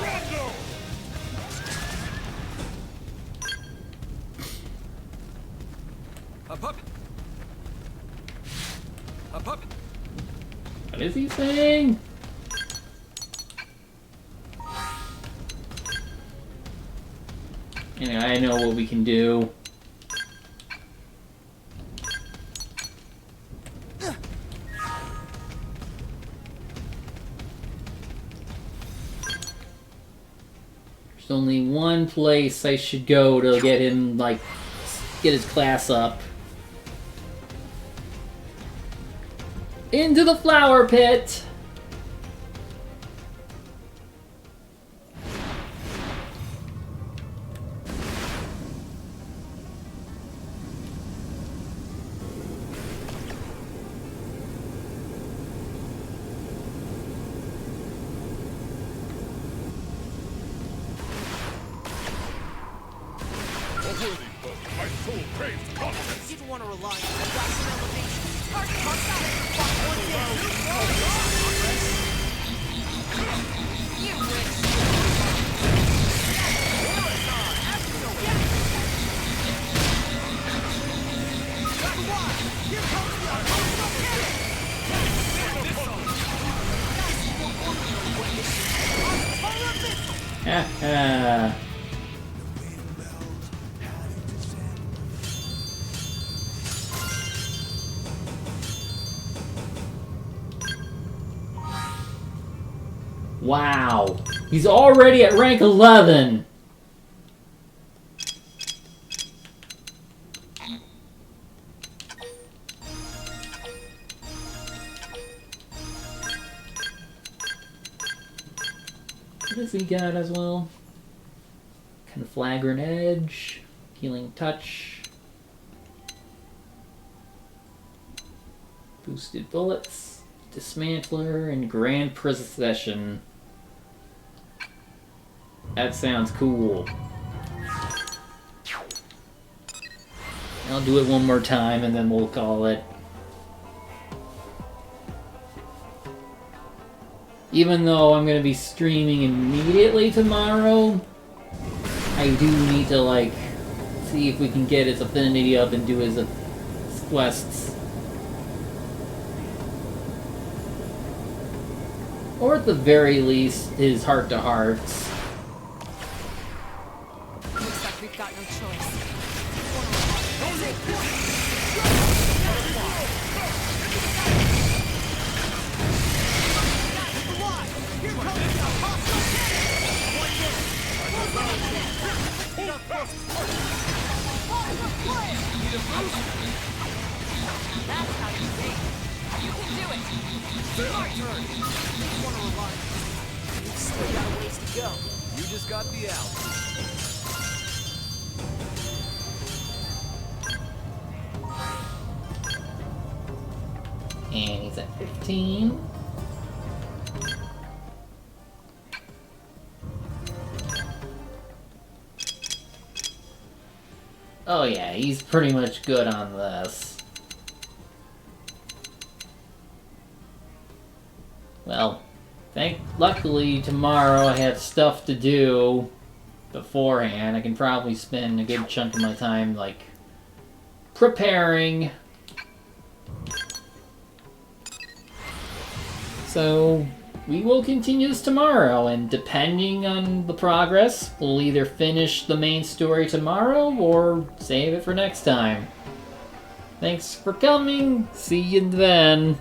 Rondo! A puppet! A puppet! What is he saying? Anyway, I know what we can do. There's only one place I should go to get him, like, get his class up. Into the flower pit! A worthy foe, my soul craves confidence. Didn't want to rely on the blast elevation. Target marked out. you wish! Here comes the emotional Ha ha. Wow. He's already at rank 11. What does he got as well? Conflagrant Edge, Healing Touch, Boosted Bullets, Dismantler, and Grand Procession. That sounds cool. I'll do it one more time and then we'll call it. Even though I'm going to be streaming immediately tomorrow, I do need to, like, see if we can get his affinity up and do his quests. Or at the very least, his heart-to-hearts. Looks like we've got no choice. That's how you think. You can do it. My turn. Just want to remind you. You've still got a ways to go. You just got the out. And he's at 15. Oh yeah, he's pretty much good on this. Well, luckily tomorrow I have stuff to do beforehand. I can probably spend a good chunk of my time, like, preparing. So, we will continue this tomorrow, and depending on the progress, we'll either finish the main story tomorrow or save it for next time. Thanks for coming. See you then.